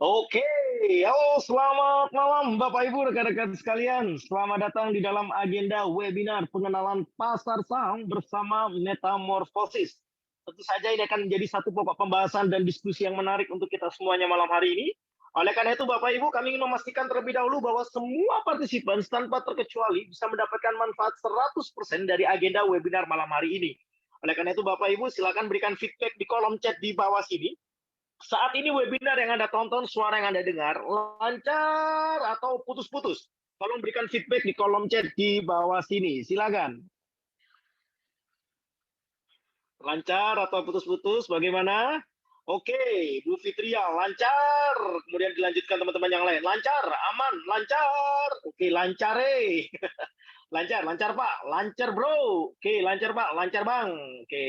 Oke, halo selamat malam Bapak Ibu rekan-rekan sekalian. Selamat datang di dalam agenda webinar pengenalan pasar saham bersama Metamorphosis. Tentu saja ini akan menjadi satu pokok pembahasan dan diskusi yang menarik untuk kita semuanya malam hari ini. Oleh karena itu Bapak Ibu kami ingin memastikan terlebih dahulu bahwa semua partisipan tanpa terkecuali bisa mendapatkan manfaat 100% dari agenda webinar malam hari ini. Oleh karena itu Bapak Ibu silakan berikan feedback di kolom chat di bawah sini. Saat ini webinar yang Anda tonton, suara yang Anda dengar, lancar atau putus-putus? Tolong berikan feedback di kolom chat di bawah sini. Silakan. Lancar atau putus-putus? Bagaimana? Oke, Bu Fitria, lancar. Kemudian dilanjutkan teman-teman yang lain. Lancar, aman, lancar. Oke, lancar, lancar, lancar Pak, lancar Bro. Oke, lancar Pak, lancar Bang. Oke,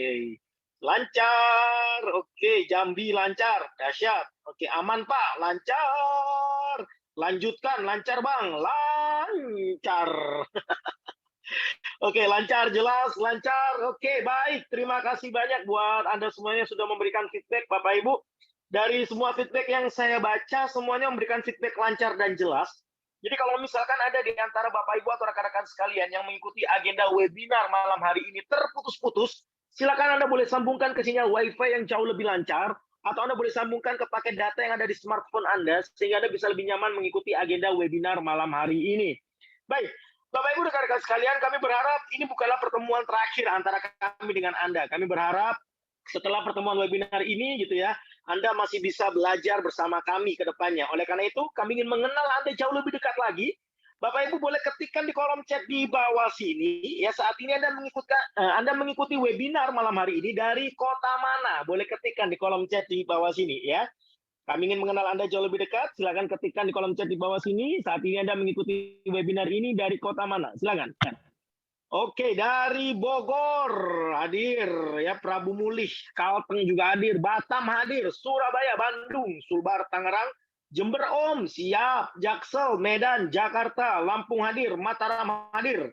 lancar. Oke, Jambi lancar, dahsyat. Oke, aman Pak, lancar. Lanjutkan, lancar Bang, lancar. Oke, lancar, jelas, lancar. Oke, baik. Terima kasih banyak buat Anda semuanya sudah memberikan feedback, Bapak Ibu. Dari semua feedback yang saya baca, semuanya memberikan feedback lancar dan jelas. Jadi kalau misalkan ada di antara Bapak Ibu atau rekan-rekan sekalian yang mengikuti agenda webinar malam hari ini terputus-putus, silakan Anda boleh sambungkan ke sinyal WiFi yang jauh lebih lancar, atau Anda boleh sambungkan ke paket data yang ada di smartphone Anda, sehingga Anda bisa lebih nyaman mengikuti agenda webinar malam hari ini. Baik, Bapak Ibu rekan-rekan sekalian, kami berharap ini bukanlah pertemuan terakhir antara kami dengan Anda. Kami berharap setelah pertemuan webinar ini gitu ya, Anda masih bisa belajar bersama kami ke depannya. Oleh karena itu, kami ingin mengenal Anda jauh lebih dekat lagi. Bapak Ibu boleh ketikkan di kolom chat di bawah sini. Ya, saat ini Anda mengikuti webinar malam hari ini dari kota mana? Boleh ketikkan di kolom chat di bawah sini ya. Kami ingin mengenal Anda jauh lebih dekat. Silakan ketikkan di kolom chat di bawah sini. Saat ini Anda mengikuti webinar ini dari kota mana? Silakan. Oke, dari Bogor hadir ya, Prabu Mulih, Kalteng juga hadir, Batam hadir, Surabaya, Bandung, Sulbar, Tangerang, Jember Om, siap, Jaksel, Medan, Jakarta, Lampung hadir, Mataram hadir,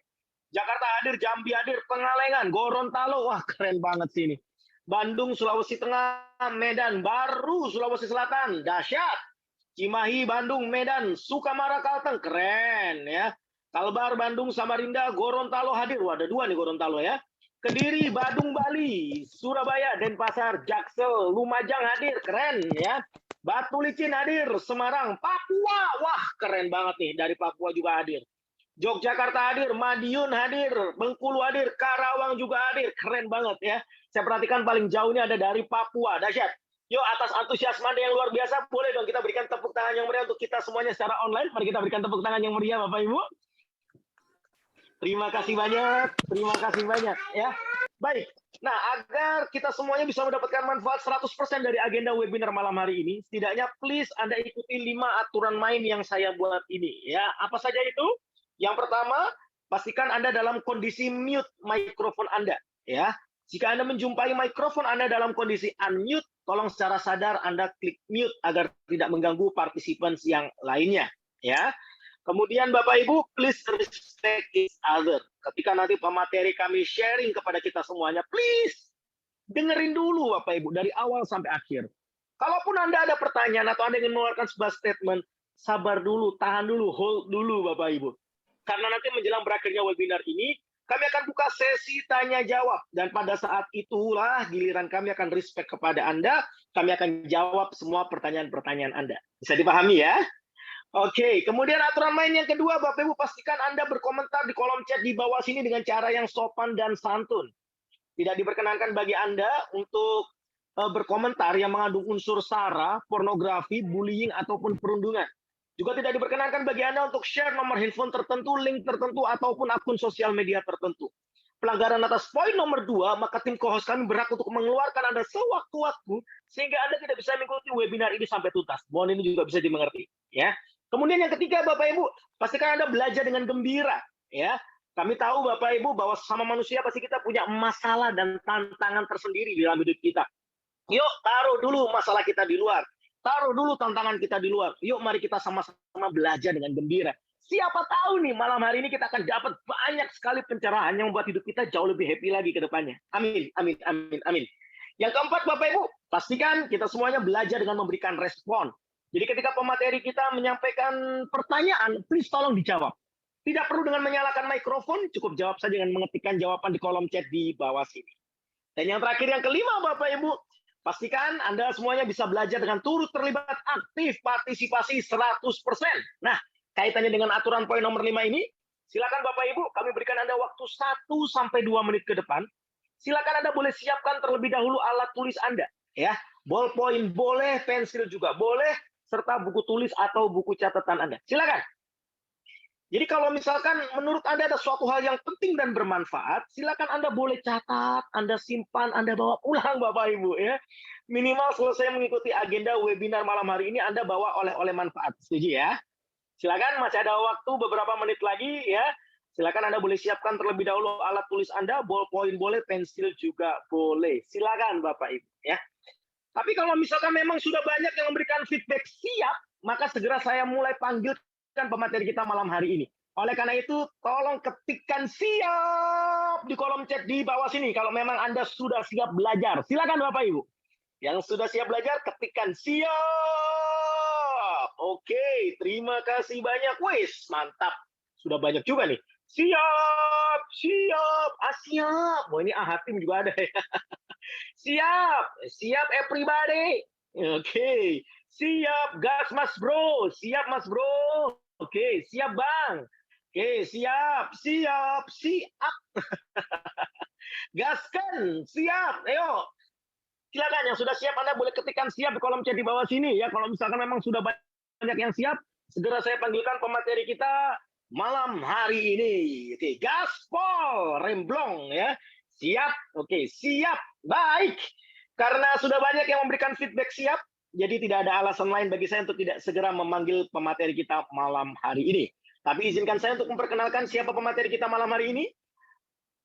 Jakarta hadir, Jambi hadir, Pengalengan, Gorontalo, wah keren banget sini. Bandung, Sulawesi Tengah, Medan, Baru, Sulawesi Selatan, dahsyat. Cimahi, Bandung, Medan, Sukamara, Kalteng, keren ya. Kalbar, Bandung, Samarinda, Gorontalo hadir. Wah, ada dua nih Gorontalo ya. Kediri, Badung, Bali, Surabaya, Denpasar, Jaksel, Lumajang hadir. Keren ya. Batu Licin hadir. Semarang, Papua. Wah, keren banget nih. Dari Papua juga hadir. Yogyakarta hadir, Madiun hadir, Bengkulu hadir, Karawang juga hadir. Keren banget ya. Saya perhatikan paling jauh ini ada dari Papua. Dahsyat. Yuk, atas antusiasme Anda yang luar biasa, boleh dong kita berikan tepuk tangan yang meriah untuk kita semuanya secara online. Mari kita berikan tepuk tangan yang meriah, Bapak Ibu. Terima kasih banyak ya. Baik, nah agar kita semuanya bisa mendapatkan manfaat 100% dari agenda webinar malam hari ini, setidaknya please Anda ikuti 5 aturan main yang saya buat ini ya. Apa saja itu? Yang pertama, pastikan Anda dalam kondisi mute mikrofon Anda ya. Jika Anda menjumpai mikrofon Anda dalam kondisi unmute, tolong secara sadar Anda klik mute agar tidak mengganggu participants yang lainnya ya. Kemudian Bapak Ibu, please respect each other. Ketika nanti pemateri kami sharing kepada kita semuanya, please dengerin dulu Bapak Ibu dari awal sampai akhir. Kalaupun Anda ada pertanyaan atau Anda ingin mengeluarkan sebuah statement, sabar dulu, tahan dulu, hold dulu Bapak Ibu. Karena nanti menjelang berakhirnya webinar ini, kami akan buka sesi tanya jawab. Dan pada saat itulah giliran kami akan respect kepada Anda, kami akan jawab semua pertanyaan-pertanyaan Anda. Bisa dipahami ya? Oke, kemudian aturan main yang kedua, Bapak Ibu pastikan Anda berkomentar di kolom chat di bawah sini dengan cara yang sopan dan santun. Tidak diperkenankan bagi Anda untuk berkomentar yang mengandung unsur sara, pornografi, bullying, ataupun perundungan. Juga tidak diperkenankan bagi Anda untuk share nomor handphone tertentu, link tertentu, ataupun akun sosial media tertentu. Pelanggaran atas poin nomor 2, maka tim co-host kami berhak untuk mengeluarkan Anda sewaktu-waktu sehingga Anda tidak bisa mengikuti webinar ini sampai tuntas. Mohon ini juga bisa dimengerti, ya. Kemudian yang ketiga, Bapak Ibu, pastikan Anda belajar dengan gembira, ya. Kami tahu Bapak Ibu bahwa sama manusia pasti kita punya masalah dan tantangan tersendiri di dalam hidup kita. Yuk, taruh dulu masalah kita di luar. Taruh dulu tantangan kita di luar. Yuk, mari kita sama-sama belajar dengan gembira. Siapa tahu nih malam hari ini kita akan dapat banyak sekali pencerahan yang membuat hidup kita jauh lebih happy lagi ke depannya. Amin, amin, amin, amin. Yang keempat, Bapak Ibu, pastikan kita semuanya belajar dengan memberikan respon. Jadi ketika pemateri kita menyampaikan pertanyaan, please tolong dijawab. Tidak perlu dengan menyalakan mikrofon, cukup jawab saja dengan mengetikkan jawaban di kolom chat di bawah sini. Dan yang terakhir, yang kelima, Bapak Ibu, pastikan Anda semuanya bisa belajar dengan turut terlibat aktif partisipasi 100%. Nah, kaitannya dengan aturan poin nomor 5 ini, silakan Bapak Ibu, kami berikan Anda waktu 1-2 menit ke depan. Silakan Anda boleh siapkan terlebih dahulu alat tulis Anda. Ya, ballpoint boleh, pensil juga boleh, serta buku tulis atau buku catatan Anda. Silakan. Jadi kalau misalkan menurut Anda ada suatu hal yang penting dan bermanfaat, silakan Anda boleh catat, Anda simpan, Anda bawa pulang Bapak Ibu ya. Minimal selesai mengikuti agenda webinar malam hari ini Anda bawa oleh-oleh manfaat. Setuju ya? Silakan, masih ada waktu beberapa menit lagi ya. Silakan Anda boleh siapkan terlebih dahulu alat tulis Anda, ballpoint boleh, pensil juga boleh. Silakan Bapak Ibu ya. Tapi kalau misalkan memang sudah banyak yang memberikan feedback siap, maka segera saya mulai panggil pemateri kita malam hari ini. Oleh karena itu, tolong ketikkan siap di kolom chat di bawah sini kalau memang Anda sudah siap belajar. Silakan Bapak Ibu. Yang sudah siap belajar, ketikkan siap. Oke, terima kasih banyak. Wis, mantap. Sudah banyak juga nih. Siap, siap, siap. Wah, ini Hatim juga ada ya. Siap, siap everybody. Oke, siap gas Mas Bro, siap Mas Bro. Oke, siap Bang. Oke, siap, siap, siap. Gaskan, siap. Ayo. Silakan yang sudah siap Anda boleh ketikkan siap di kolom chat di bawah sini ya. Kalau misalkan memang sudah banyak yang siap, segera saya panggilkan pemateri kita malam hari ini. Oke, gaspol, remblong ya. Siap, oke, siap, baik. Karena sudah banyak yang memberikan feedback siap, jadi tidak ada alasan lain bagi saya untuk tidak segera memanggil pemateri kita malam hari ini. Tapi izinkan saya untuk memperkenalkan siapa pemateri kita malam hari ini.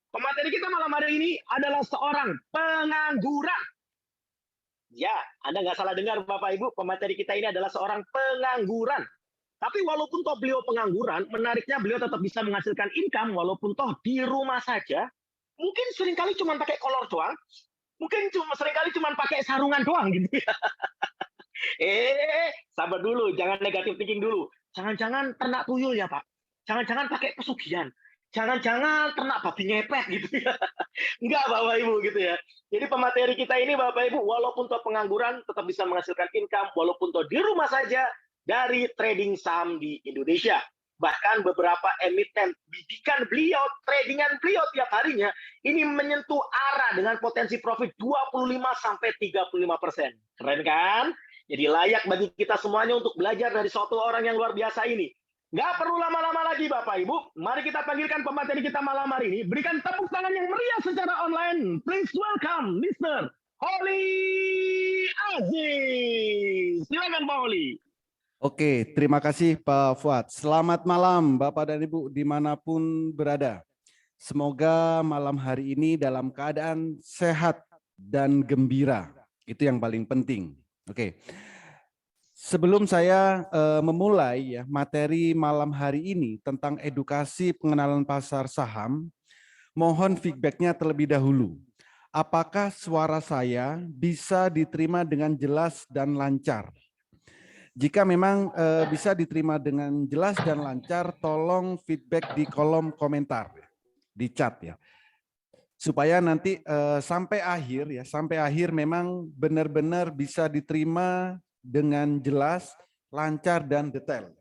Pemateri kita malam hari ini adalah seorang pengangguran. Ya, Anda nggak salah dengar Bapak Ibu, pemateri kita ini adalah seorang pengangguran. Tapi walaupun toh beliau pengangguran, menariknya beliau tetap bisa menghasilkan income walaupun toh di rumah saja. Mungkin seringkali cuma pakai kolor doang, mungkin seringkali cuma pakai sarungan doang gitu ya. Sabar dulu, jangan negatif thinking dulu. Jangan-jangan ternak tuyul ya Pak. Jangan-jangan pakai pesugihan. Jangan-jangan ternak babi ngepet gitu ya. Enggak Bapak Ibu gitu ya. Jadi pemateri kita ini Bapak Ibu, walaupun toh pengangguran tetap bisa menghasilkan income, walaupun toh di rumah saja dari trading saham di Indonesia. Bahkan beberapa emiten bidikan beliau, tradingan beliau tiap harinya ini menyentuh arah dengan potensi profit 25-35%. Keren kan? Jadi layak bagi kita semuanya untuk belajar dari suatu orang yang luar biasa ini. Nggak perlu lama-lama lagi Bapak Ibu. Mari kita panggilkan pemateri kita malam hari ini. Berikan tepuk tangan yang meriah secara online. Please welcome Mr. Holly Aziz. Silakan Pak Holly. Oke, terima kasih Pak Fuad. Selamat malam Bapak dan Ibu dimanapun berada. Semoga malam hari ini dalam keadaan sehat dan gembira. Itu yang paling penting. Oke. Sebelum saya memulai ya materi malam hari ini tentang edukasi pengenalan pasar saham, mohon feedbacknya terlebih dahulu. Apakah suara saya bisa diterima dengan jelas dan lancar? Jika memang bisa diterima dengan jelas dan lancar, tolong feedback di kolom komentar, di chat ya. Supaya nanti sampai akhir memang benar-benar bisa diterima dengan jelas, lancar dan detail.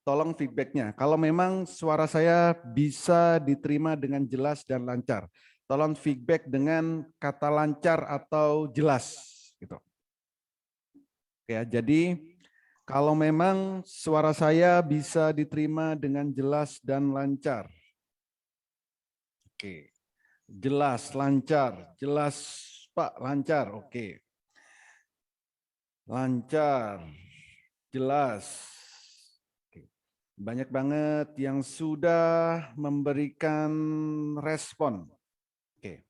Tolong feedbacknya. Kalau memang suara saya bisa diterima dengan jelas dan lancar, tolong feedback dengan kata lancar atau jelas gitu. Ya, jadi kalau memang suara saya bisa diterima dengan jelas dan lancar. Oke. Jelas, lancar. Jelas, Pak, lancar. Oke. Lancar. Jelas. Oke. Banyak banget yang sudah memberikan respon. Oke.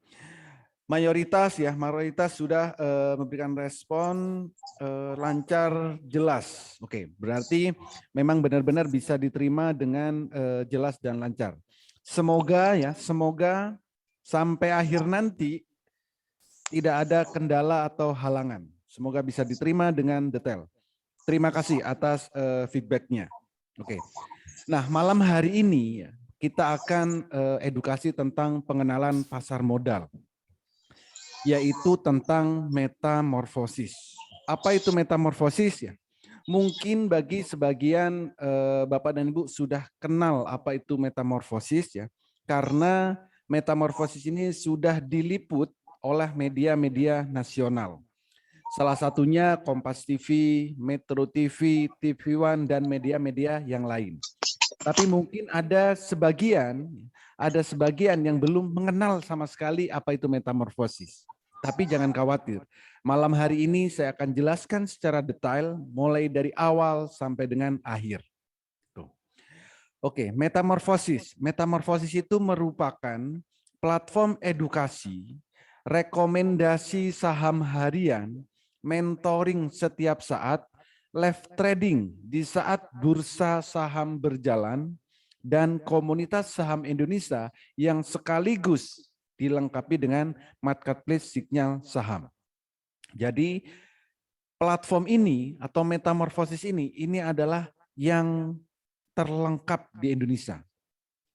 Mayoritas sudah memberikan respon lancar, jelas. Oke, berarti memang benar-benar bisa diterima dengan jelas dan lancar. Semoga sampai akhir nanti tidak ada kendala atau halangan. Semoga bisa diterima dengan detail. Terima kasih atas feedback-nya. Oke. Nah, malam hari ini kita akan edukasi tentang pengenalan pasar modal, yaitu tentang metamorfosis. Apa itu metamorfosis ya? Mungkin bagi sebagian Bapak dan Ibu sudah kenal apa itu metamorfosis ya, karena metamorfosis ini sudah diliput oleh media-media nasional. Salah satunya Kompas TV, Metro TV, TV One, dan media-media yang lain. Tapi mungkin ada sebagian yang belum mengenal sama sekali apa itu metamorfosis. Tapi jangan khawatir, malam hari ini saya akan jelaskan secara detail mulai dari awal sampai dengan akhir. Tuh. Oke, metamorfosis. Metamorfosis itu merupakan platform edukasi, rekomendasi saham harian, mentoring setiap saat, live trading di saat bursa saham berjalan, dan komunitas saham Indonesia yang sekaligus dilengkapi dengan marketplace sinyal saham. Jadi platform ini atau metamorfosis ini adalah yang terlengkap di Indonesia.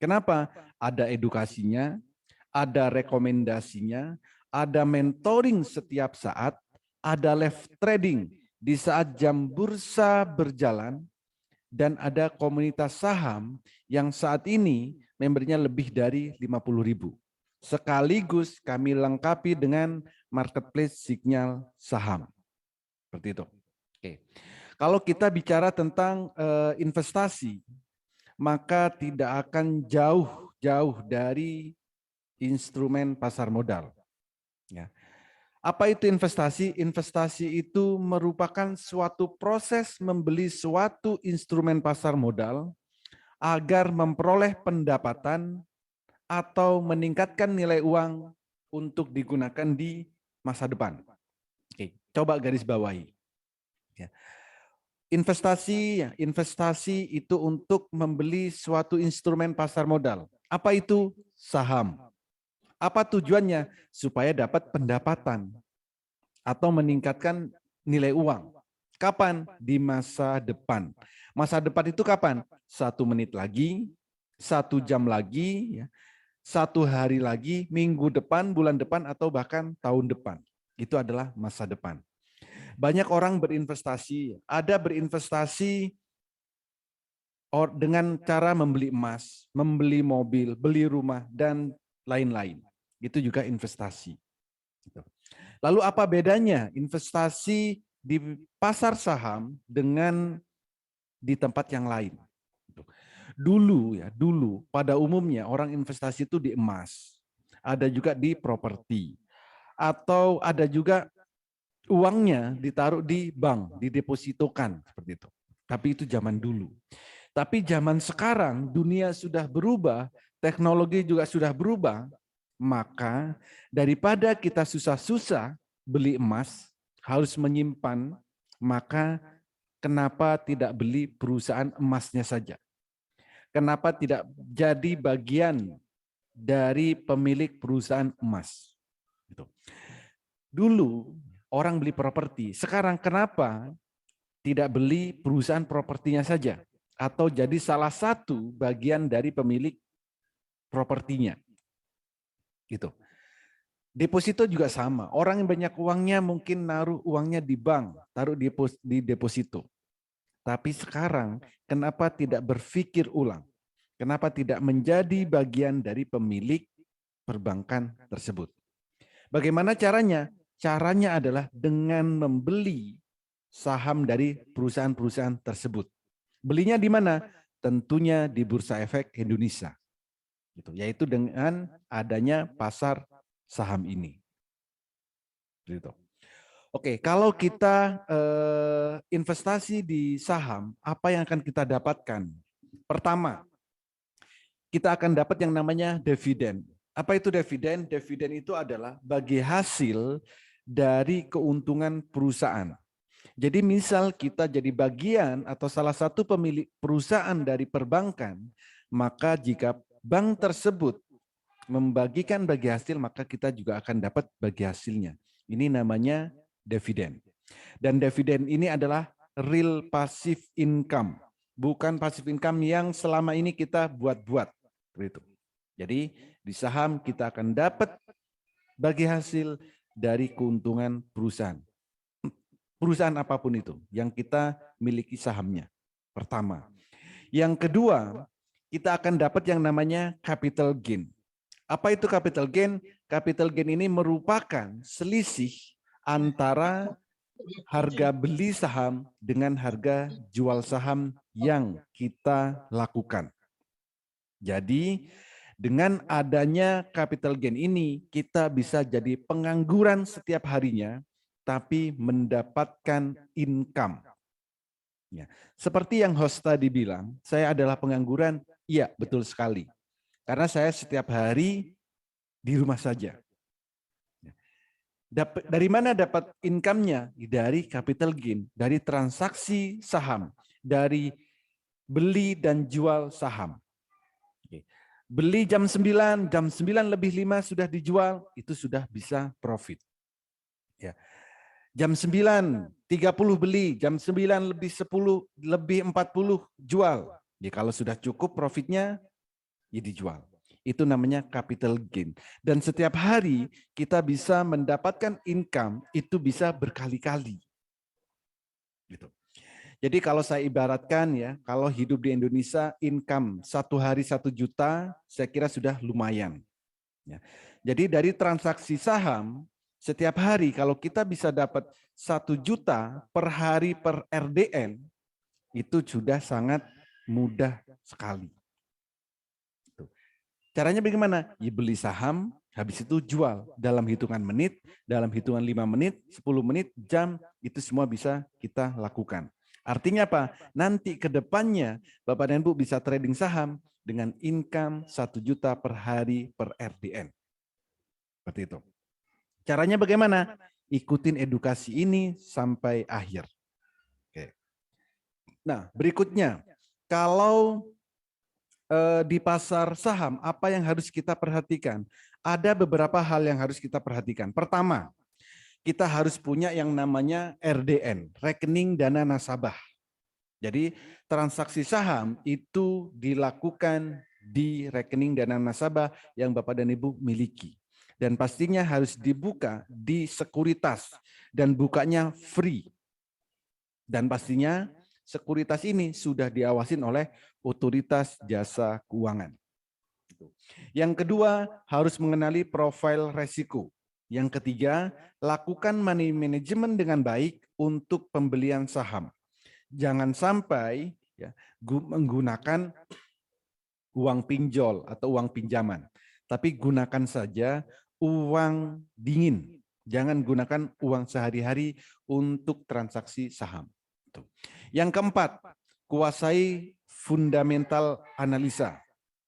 Kenapa? Ada edukasinya, ada rekomendasinya, ada mentoring setiap saat, ada live trading di saat jam bursa berjalan, dan ada komunitas saham yang saat ini membernya lebih dari 50.000. Sekaligus kami lengkapi dengan marketplace sinyal saham. Seperti itu. Oke. Kalau kita bicara tentang investasi, maka tidak akan jauh-jauh dari instrumen pasar modal. Ya. Apa itu investasi? Investasi itu merupakan suatu proses membeli suatu instrumen pasar modal agar memperoleh pendapatan atau meningkatkan nilai uang untuk digunakan di masa depan. Oke, coba garis bawahi. Ya. Investasi itu untuk membeli suatu instrumen pasar modal. Apa itu? Saham. Apa tujuannya? Supaya dapat pendapatan atau meningkatkan nilai uang. Kapan? Di masa depan. Masa depan itu kapan? 1 menit lagi, 1 jam lagi, 1 hari lagi, minggu depan, bulan depan, atau bahkan tahun depan. Itu adalah masa depan. Banyak orang berinvestasi, ada berinvestasi dengan cara membeli emas, membeli mobil, beli rumah, dan lain-lain. Itu juga investasi. Lalu apa bedanya investasi di pasar saham dengan di tempat yang lain? Dulu pada umumnya orang investasi itu di emas, ada juga di properti, atau ada juga uangnya ditaruh di bank, didepositokan seperti itu. Tapi itu zaman dulu. Tapi zaman sekarang dunia sudah berubah, teknologi juga sudah berubah, maka daripada kita susah-susah beli emas, harus menyimpan, maka kenapa tidak beli perusahaan emasnya saja? Kenapa tidak jadi bagian dari pemilik perusahaan emas? Dulu orang beli properti, sekarang kenapa tidak beli perusahaan propertinya saja? Atau jadi salah satu bagian dari pemilik propertinya. Gitu. Deposito juga sama. Orang yang banyak uangnya mungkin naruh uangnya di bank, taruh di deposito. Tapi sekarang kenapa tidak berpikir ulang? Kenapa tidak menjadi bagian dari pemilik perbankan tersebut? Bagaimana caranya? Caranya adalah dengan membeli saham dari perusahaan-perusahaan tersebut. Belinya di mana? Tentunya di Bursa Efek Indonesia. Yaitu dengan adanya pasar saham ini. Gitu. Oke, kalau kita investasi di saham, apa yang akan kita dapatkan? Pertama, kita akan dapat yang namanya dividen. Apa itu dividen? Dividen itu adalah bagi hasil dari keuntungan perusahaan. Jadi misal kita jadi bagian atau salah satu pemilik perusahaan dari perbankan, maka jika bank tersebut membagikan bagi hasil, maka kita juga akan dapat bagi hasilnya. Ini namanya dividen. Dan dividen ini adalah real passive income, bukan passive income yang selama ini kita buat-buat. Gitu. Jadi di saham kita akan dapat bagi hasil dari keuntungan perusahaan. Perusahaan apapun itu yang kita miliki sahamnya. Pertama. Yang kedua, kita akan dapat yang namanya capital gain. Apa itu capital gain? Capital gain ini merupakan selisih antara harga beli saham dengan harga jual saham yang kita lakukan. Jadi dengan adanya capital gain ini, kita bisa jadi pengangguran setiap harinya, tapi mendapatkan income. Ya. Seperti yang host tadi bilang, saya adalah pengangguran, iya betul sekali. Karena saya setiap hari di rumah saja. Dari mana dapat income-nya? Dari capital gain, dari transaksi saham, dari beli dan jual saham. Beli jam 9 lebih 5 sudah dijual, itu sudah bisa profit. Ya. Jam 9.30 beli, jam 9 lebih 10 lebih 40 jual. Ya, kalau sudah cukup profitnya, ya dijual. Itu namanya capital gain. Dan setiap hari kita bisa mendapatkan income itu bisa berkali-kali. Gitu. Jadi kalau saya ibaratkan ya, kalau hidup di Indonesia income 1 hari 1 juta, saya kira sudah lumayan. Ya. Jadi dari transaksi saham, setiap hari kalau kita bisa dapat 1 juta per hari per RDN, itu sudah sangat mudah sekali. Caranya bagaimana? Ya beli saham, habis itu jual dalam hitungan menit, dalam hitungan 5 menit, 10 menit, jam, itu semua bisa kita lakukan. Artinya apa? Nanti ke depannya Bapak dan Ibu bisa trading saham dengan income 1 juta per hari per RDN. Seperti itu. Caranya bagaimana? Ikutin edukasi ini sampai akhir. Oke. Nah, berikutnya, kalau di pasar saham, apa yang harus kita perhatikan? Ada beberapa hal yang harus kita perhatikan. Pertama, kita harus punya yang namanya RDN, rekening dana nasabah. Jadi transaksi saham itu dilakukan di rekening dana nasabah yang Bapak dan Ibu miliki. Dan pastinya harus dibuka di sekuritas dan bukanya free. Dan pastinya sekuritas ini sudah diawasin oleh otoritas jasa keuangan. Yang kedua, harus mengenali profil resiko. Yang ketiga, lakukan money management dengan baik untuk pembelian saham. Jangan sampai ya, menggunakan uang pinjol atau uang pinjaman, tapi gunakan saja uang dingin. Jangan gunakan uang sehari-hari untuk transaksi saham. Yang keempat, kuasai fundamental analisa,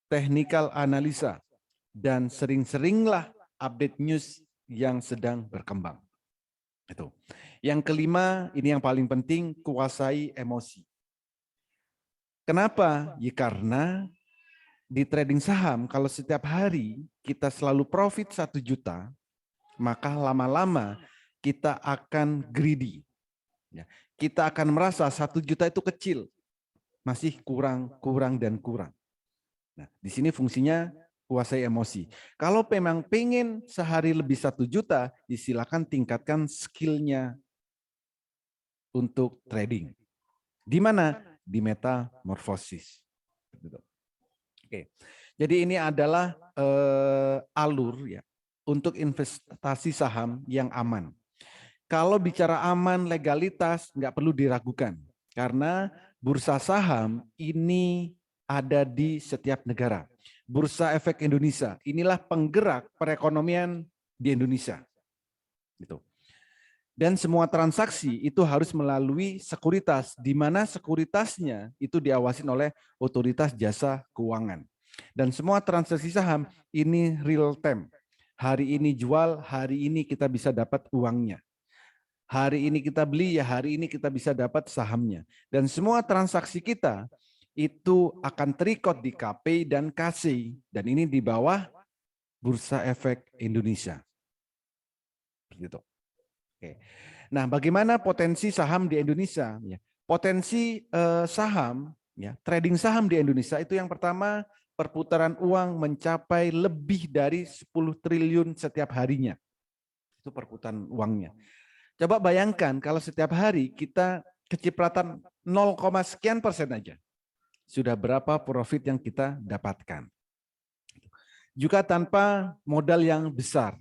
technical analisa, dan sering-seringlah update news yang sedang berkembang. Itu. Yang kelima, ini yang paling penting, kuasai emosi. Kenapa? Ya karena di trading saham, kalau setiap hari kita selalu profit 1 juta, maka lama-lama kita akan greedy. Kita akan merasa 1 juta itu kecil, masih kurang, dan kurang. Nah, di sini fungsinya kuasai emosi. Kalau memang pengen sehari lebih 1 juta, silakan tingkatkan skillnya untuk trading. Di mana? Di metamorfosis. Oke. Jadi ini adalah alur ya untuk investasi saham yang aman. Kalau bicara aman, legalitas, nggak perlu diragukan. Karena bursa saham ini ada di setiap negara. Bursa Efek Indonesia, inilah penggerak perekonomian di Indonesia. Gitu. Dan semua transaksi itu harus melalui sekuritas, di mana sekuritasnya itu diawasin oleh otoritas jasa keuangan. Dan semua transaksi saham ini real time. Hari ini jual, hari ini kita bisa dapat uangnya. Hari ini kita beli, ya hari ini kita bisa dapat sahamnya. Dan semua transaksi kita itu akan terikot di KP dan KC. Dan ini di bawah Bursa Efek Indonesia. Begitu. Oke. Nah, bagaimana potensi saham di Indonesia? Potensi saham, ya, trading saham di Indonesia itu yang pertama, perputaran uang mencapai lebih dari 10 triliun setiap harinya. Itu perputaran uangnya. Coba bayangkan kalau setiap hari kita kecipratan 0, sekian persen aja. Sudah berapa profit yang kita dapatkan. Juga tanpa modal yang besar.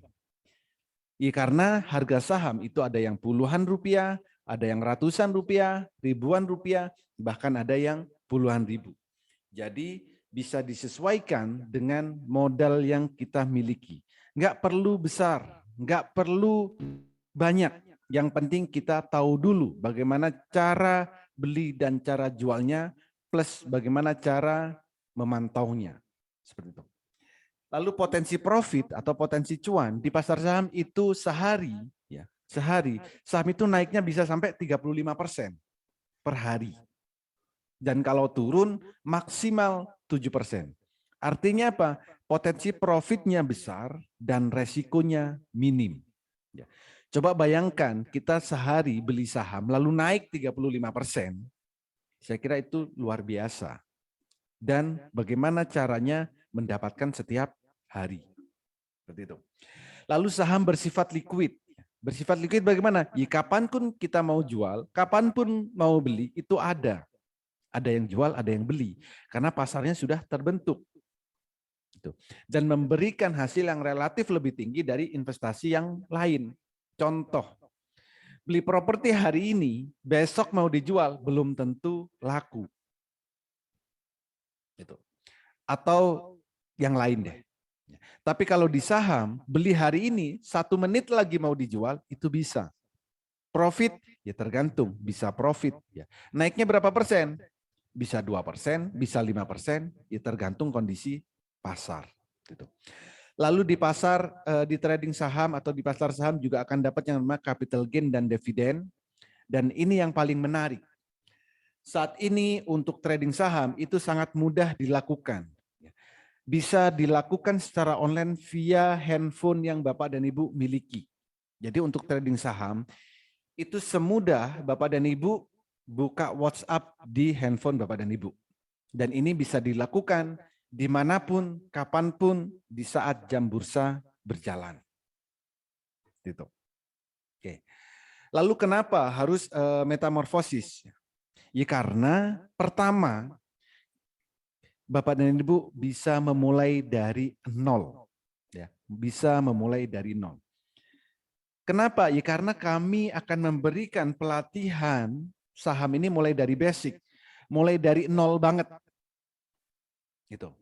Ya, karena harga saham itu ada yang puluhan rupiah, ada yang ratusan rupiah, ribuan rupiah, bahkan ada yang puluhan ribu. Jadi bisa disesuaikan dengan modal yang kita miliki. Nggak perlu besar, nggak perlu banyak. Yang penting kita tahu dulu bagaimana cara beli dan cara jualnya, plus bagaimana cara memantaunya. Seperti itu. Lalu potensi profit atau potensi cuan di pasar saham itu sehari, ya, sehari saham itu naiknya bisa sampai 35% per hari. Dan kalau turun maksimal 7%. Artinya apa? Potensi profitnya besar dan resikonya minim. Ya. Coba bayangkan kita sehari beli saham lalu naik 35%. Saya kira itu luar biasa. Dan bagaimana caranya mendapatkan setiap hari. Seperti itu. Lalu saham bersifat liquid. Bersifat liquid bagaimana? Ya, kapanpun kita mau jual, kapanpun mau beli, itu ada. Ada yang jual, ada yang beli. Karena pasarnya sudah terbentuk. Dan memberikan hasil yang relatif lebih tinggi dari investasi yang lain. Contoh, beli properti hari ini, besok mau dijual, belum tentu laku. Atau yang lain deh. Tapi kalau di saham, beli hari ini, 1 menit lagi mau dijual, itu bisa. Profit, ya tergantung, bisa profit. Ya. Naiknya berapa persen? Bisa 2%, bisa 5%, ya tergantung kondisi pasar. Gitu. Lalu di pasar, di trading saham atau di pasar saham juga akan dapat yang namanya capital gain dan dividen. Dan ini yang paling menarik. Saat ini untuk trading saham itu sangat mudah dilakukan. Bisa dilakukan secara online via handphone yang Bapak dan Ibu miliki. Jadi untuk trading saham, itu semudah Bapak dan Ibu buka WhatsApp di handphone Bapak dan Ibu. Dan ini bisa dilakukan dimanapun, kapanpun, di saat jam bursa berjalan. Gitu. Oke. Lalu kenapa harus metamorfosis? Ya karena pertama, Bapak dan Ibu bisa memulai dari nol. Ya, bisa memulai dari nol. Kenapa? Ya karena kami akan memberikan pelatihan saham ini mulai dari basic, mulai dari nol banget. Gitu.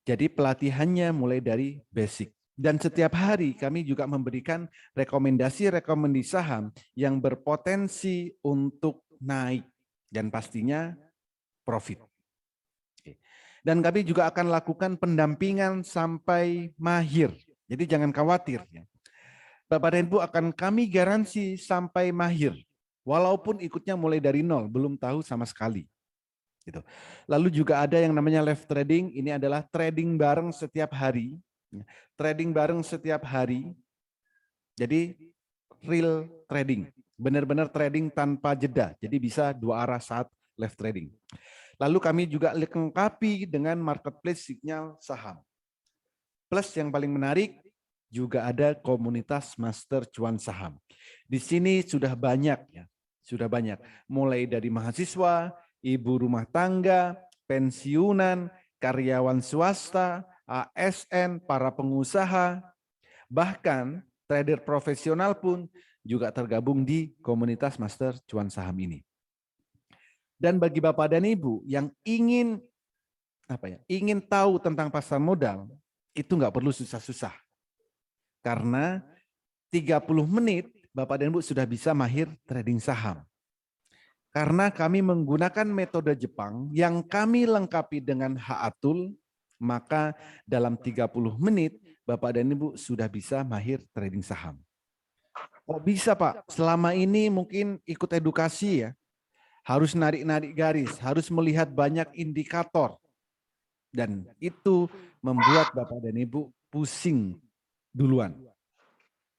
Jadi pelatihannya mulai dari basic. Dan setiap hari kami juga memberikan rekomendasi-rekomendasi saham yang berpotensi untuk naik dan pastinya profit. Dan kami juga akan lakukan pendampingan sampai mahir. Jadi jangan khawatir. Bapak dan Ibu akan kami garansi sampai mahir. Walaupun ikutnya mulai dari nol, belum tahu sama sekali. Gitu. Lalu juga ada yang namanya live trading. Ini adalah trading bareng setiap hari. Trading bareng setiap hari. Jadi real trading. Benar-benar trading tanpa jeda. Jadi bisa 2 arah saat live trading. Lalu kami juga lengkapi dengan marketplace sinyal saham. Plus yang paling menarik, juga ada komunitas master cuan saham. Di sini sudah banyak ya, sudah banyak. Mulai dari mahasiswa, ibu rumah tangga, pensiunan, karyawan swasta, ASN, para pengusaha, bahkan trader profesional pun juga tergabung di komunitas master cuan saham ini. Dan bagi Bapak dan Ibu yang ingin ingin tahu tentang pasar modal, itu nggak perlu susah-susah. Karena 30 menit Bapak dan Ibu sudah bisa mahir trading saham. Karena kami menggunakan metode Jepang yang kami lengkapi dengan Haatul, maka dalam 30 menit Bapak dan Ibu sudah bisa mahir trading saham. Oh bisa Pak, selama ini mungkin ikut edukasi ya, harus narik-narik garis, harus melihat banyak indikator. Dan itu membuat Bapak dan Ibu pusing duluan.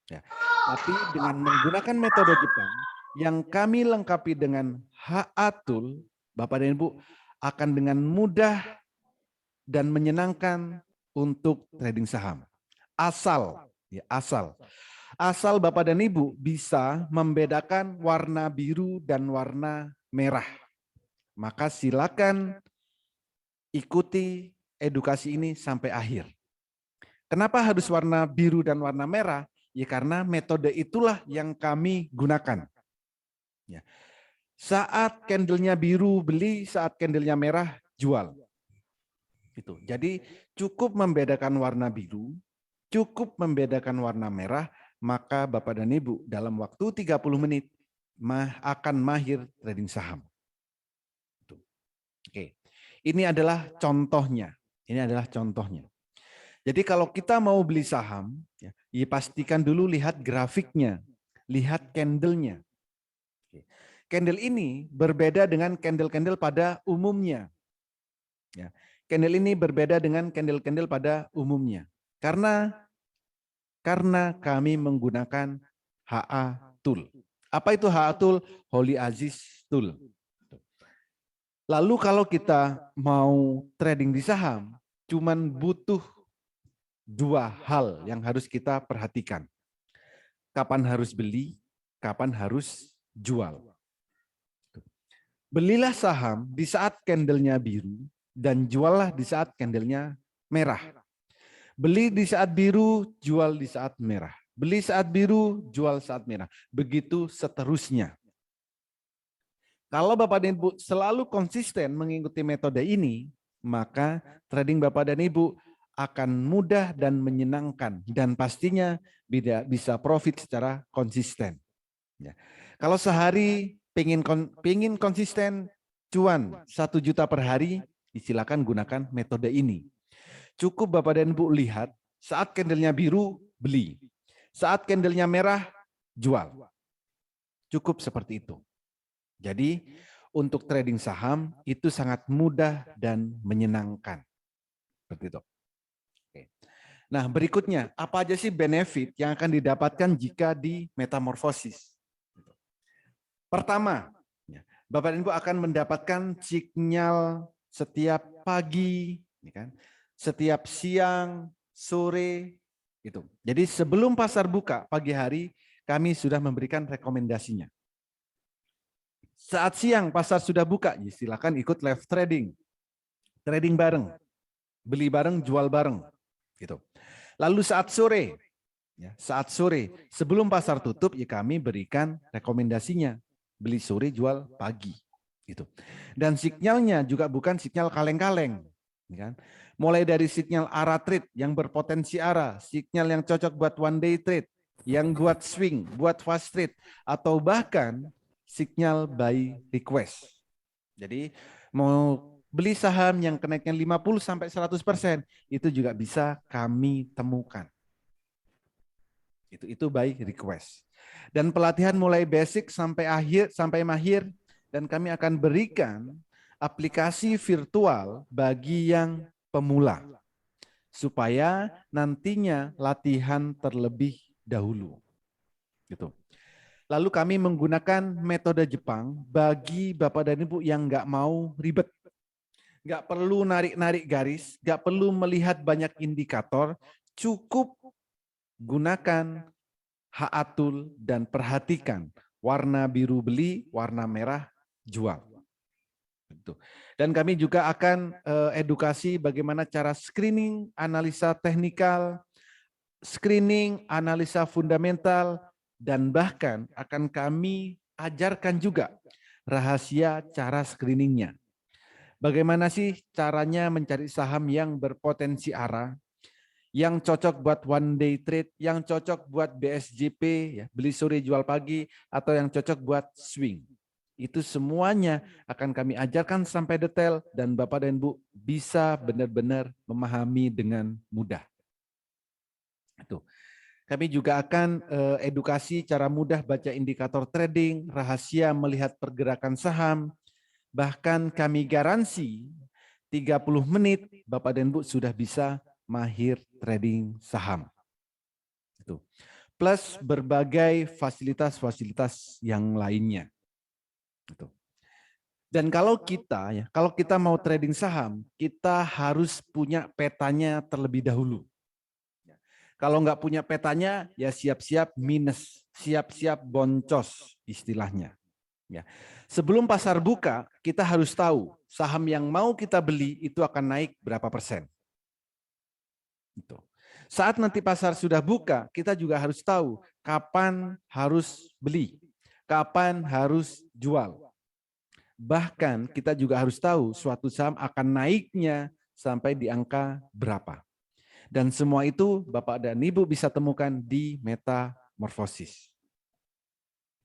Ya. Tapi dengan menggunakan metode Jepang yang kami lengkapi dengan HA Tool, Bapak dan Ibu akan dengan mudah dan menyenangkan untuk trading saham. Asal Bapak dan Ibu bisa membedakan warna biru dan warna merah. Maka silakan ikuti edukasi ini sampai akhir. Kenapa harus warna biru dan warna merah? Ya karena metode itulah yang kami gunakan. Ya. Saat candlenya biru beli, saat candlenya merah jual. Itu. Jadi cukup membedakan warna biru, cukup membedakan warna merah, maka Bapak dan Ibu dalam waktu 30 menit akan mahir trading saham. Oke. Ini adalah contohnya. Jadi kalau kita mau beli saham, ya pastikan dulu lihat grafiknya, lihat candlenya. Candle ini berbeda dengan candle-candle pada umumnya. Ya. Candle ini berbeda dengan candle-candle pada umumnya. Karena kami menggunakan HA Tool. Apa itu HA Tool? Holy Aziz Tool. Lalu kalau kita mau trading di saham, cuman butuh dua hal yang harus kita perhatikan. Kapan harus beli, kapan harus jual. Belilah saham di saat candlenya biru dan juallah di saat candlenya merah. Beli di saat biru, jual di saat merah. Beli saat biru, jual saat merah. Begitu seterusnya. Kalau Bapak dan Ibu selalu konsisten mengikuti metode ini, maka trading Bapak dan Ibu akan mudah dan menyenangkan dan pastinya bisa profit secara konsisten. Ya. Kalau sehari pengen konsisten cuan 1 juta per hari, silakan gunakan metode ini. Cukup Bapak dan Ibu lihat saat candlenya biru beli, saat candlenya merah jual. Cukup seperti itu. Jadi untuk trading saham itu sangat mudah dan menyenangkan. Seperti itu. Oke. Nah berikutnya, apa aja sih benefit yang akan didapatkan jika di metamorfosis? Pertama, Bapak dan Ibu akan mendapatkan sinyal setiap pagi, setiap siang, sore, itu. Jadi sebelum pasar buka pagi hari, kami sudah memberikan rekomendasinya. Saat siang pasar sudah buka, ya silakan ikut live trading. Trading bareng, beli bareng, jual bareng. Gitu. Lalu saat sore, sebelum pasar tutup, ya kami berikan rekomendasinya. Beli sore, jual pagi. Gitu. Dan sinyalnya juga bukan sinyal kaleng-kaleng. Kan? Mulai dari sinyal arah trade yang berpotensi arah, sinyal yang cocok buat one day trade, yang buat swing, buat fast trade, atau bahkan sinyal buy request. Jadi mau beli saham yang kenaikan 50-100%, itu juga bisa kami temukan. Itu buy request. Dan pelatihan mulai basic sampai mahir, dan kami akan berikan aplikasi virtual bagi yang pemula supaya nantinya latihan terlebih dahulu. Gitu. Lalu kami menggunakan metode Jepang bagi Bapak dan Ibu yang nggak mau ribet. Nggak perlu narik-narik garis, nggak perlu melihat banyak indikator, cukup gunakan HA Tool dan perhatikan warna biru beli, warna merah jual. Dan kami juga akan edukasi bagaimana cara screening, analisa teknikal, screening, analisa fundamental, dan bahkan akan kami ajarkan juga rahasia cara screeningnya. Bagaimana sih caranya mencari saham yang berpotensi arah, yang cocok buat one day trade, yang cocok buat BSJP, ya, beli sore jual pagi, atau yang cocok buat swing. Itu semuanya akan kami ajarkan sampai detail dan Bapak dan Ibu bisa benar-benar memahami dengan mudah. Itu. Kami juga akan edukasi cara mudah baca indikator trading, rahasia melihat pergerakan saham, bahkan kami garansi 30 menit Bapak dan Ibu sudah bisa mahir trading saham. Itu. plus berbagai fasilitas-fasilitas yang lainnya. Gitu. Dan kalau kita mau trading saham, kita harus punya petanya terlebih dahulu. Kalau nggak punya petanya, ya siap-siap minus, siap-siap boncos istilahnya. Ya. Sebelum pasar buka, kita harus tahu saham yang mau kita beli itu akan naik berapa persen. Itu. Saat nanti pasar sudah buka, kita juga harus tahu kapan harus beli, kapan harus jual. Bahkan kita juga harus tahu suatu saham akan naiknya sampai di angka berapa. Dan semua itu Bapak dan Ibu bisa temukan di metamorfosis.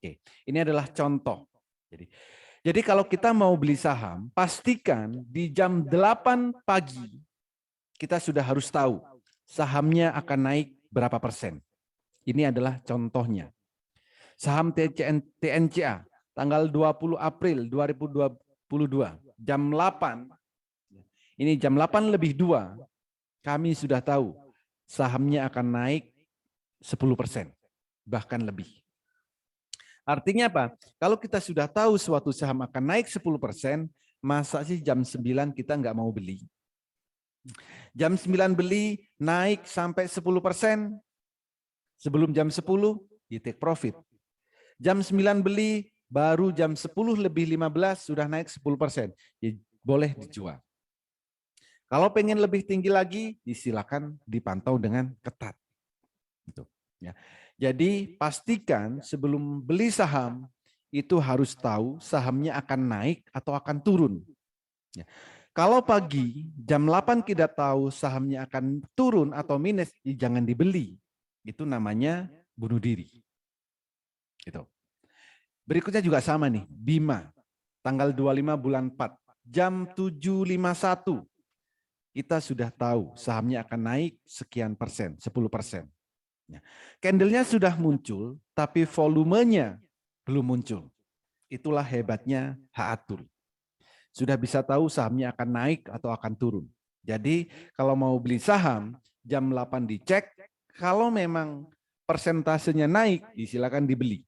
Oke, ini adalah contoh. Jadi kalau kita mau beli saham, pastikan di jam 8 pagi kita sudah harus tahu sahamnya akan naik berapa persen. Ini adalah contohnya. Saham TNCA tanggal 20 April 2022 jam 8. Ini jam 8 lebih 2. Kami sudah tahu sahamnya akan naik 10%, bahkan lebih. Artinya apa? Kalau kita sudah tahu suatu saham akan naik 10%, masa sih jam 9 kita nggak mau beli? Jam 9 beli, naik sampai 10%. Sebelum jam 10, di take profit. Jam 9 beli, baru jam 10 lebih 15 sudah naik 10%. Ya, boleh dijual. Kalau pengen lebih tinggi lagi, silakan dipantau dengan ketat. Gitu, ya. Jadi pastikan sebelum beli saham itu harus tahu sahamnya akan naik atau akan turun. Ya. Kalau pagi jam 8 kita tahu sahamnya akan turun atau minus, ya jangan dibeli. Itu namanya bunuh diri. Gitu. Berikutnya juga sama nih, Bima, tanggal 25 bulan 4, jam 7.51. Kita sudah tahu sahamnya akan naik sekian persen, 10%. Candle-nya sudah muncul, tapi volumenya belum muncul. Itulah hebatnya Haatul. Sudah bisa tahu sahamnya akan naik atau akan turun. Jadi kalau mau beli saham, jam 8 dicek, kalau memang persentasenya naik, silakan dibeli.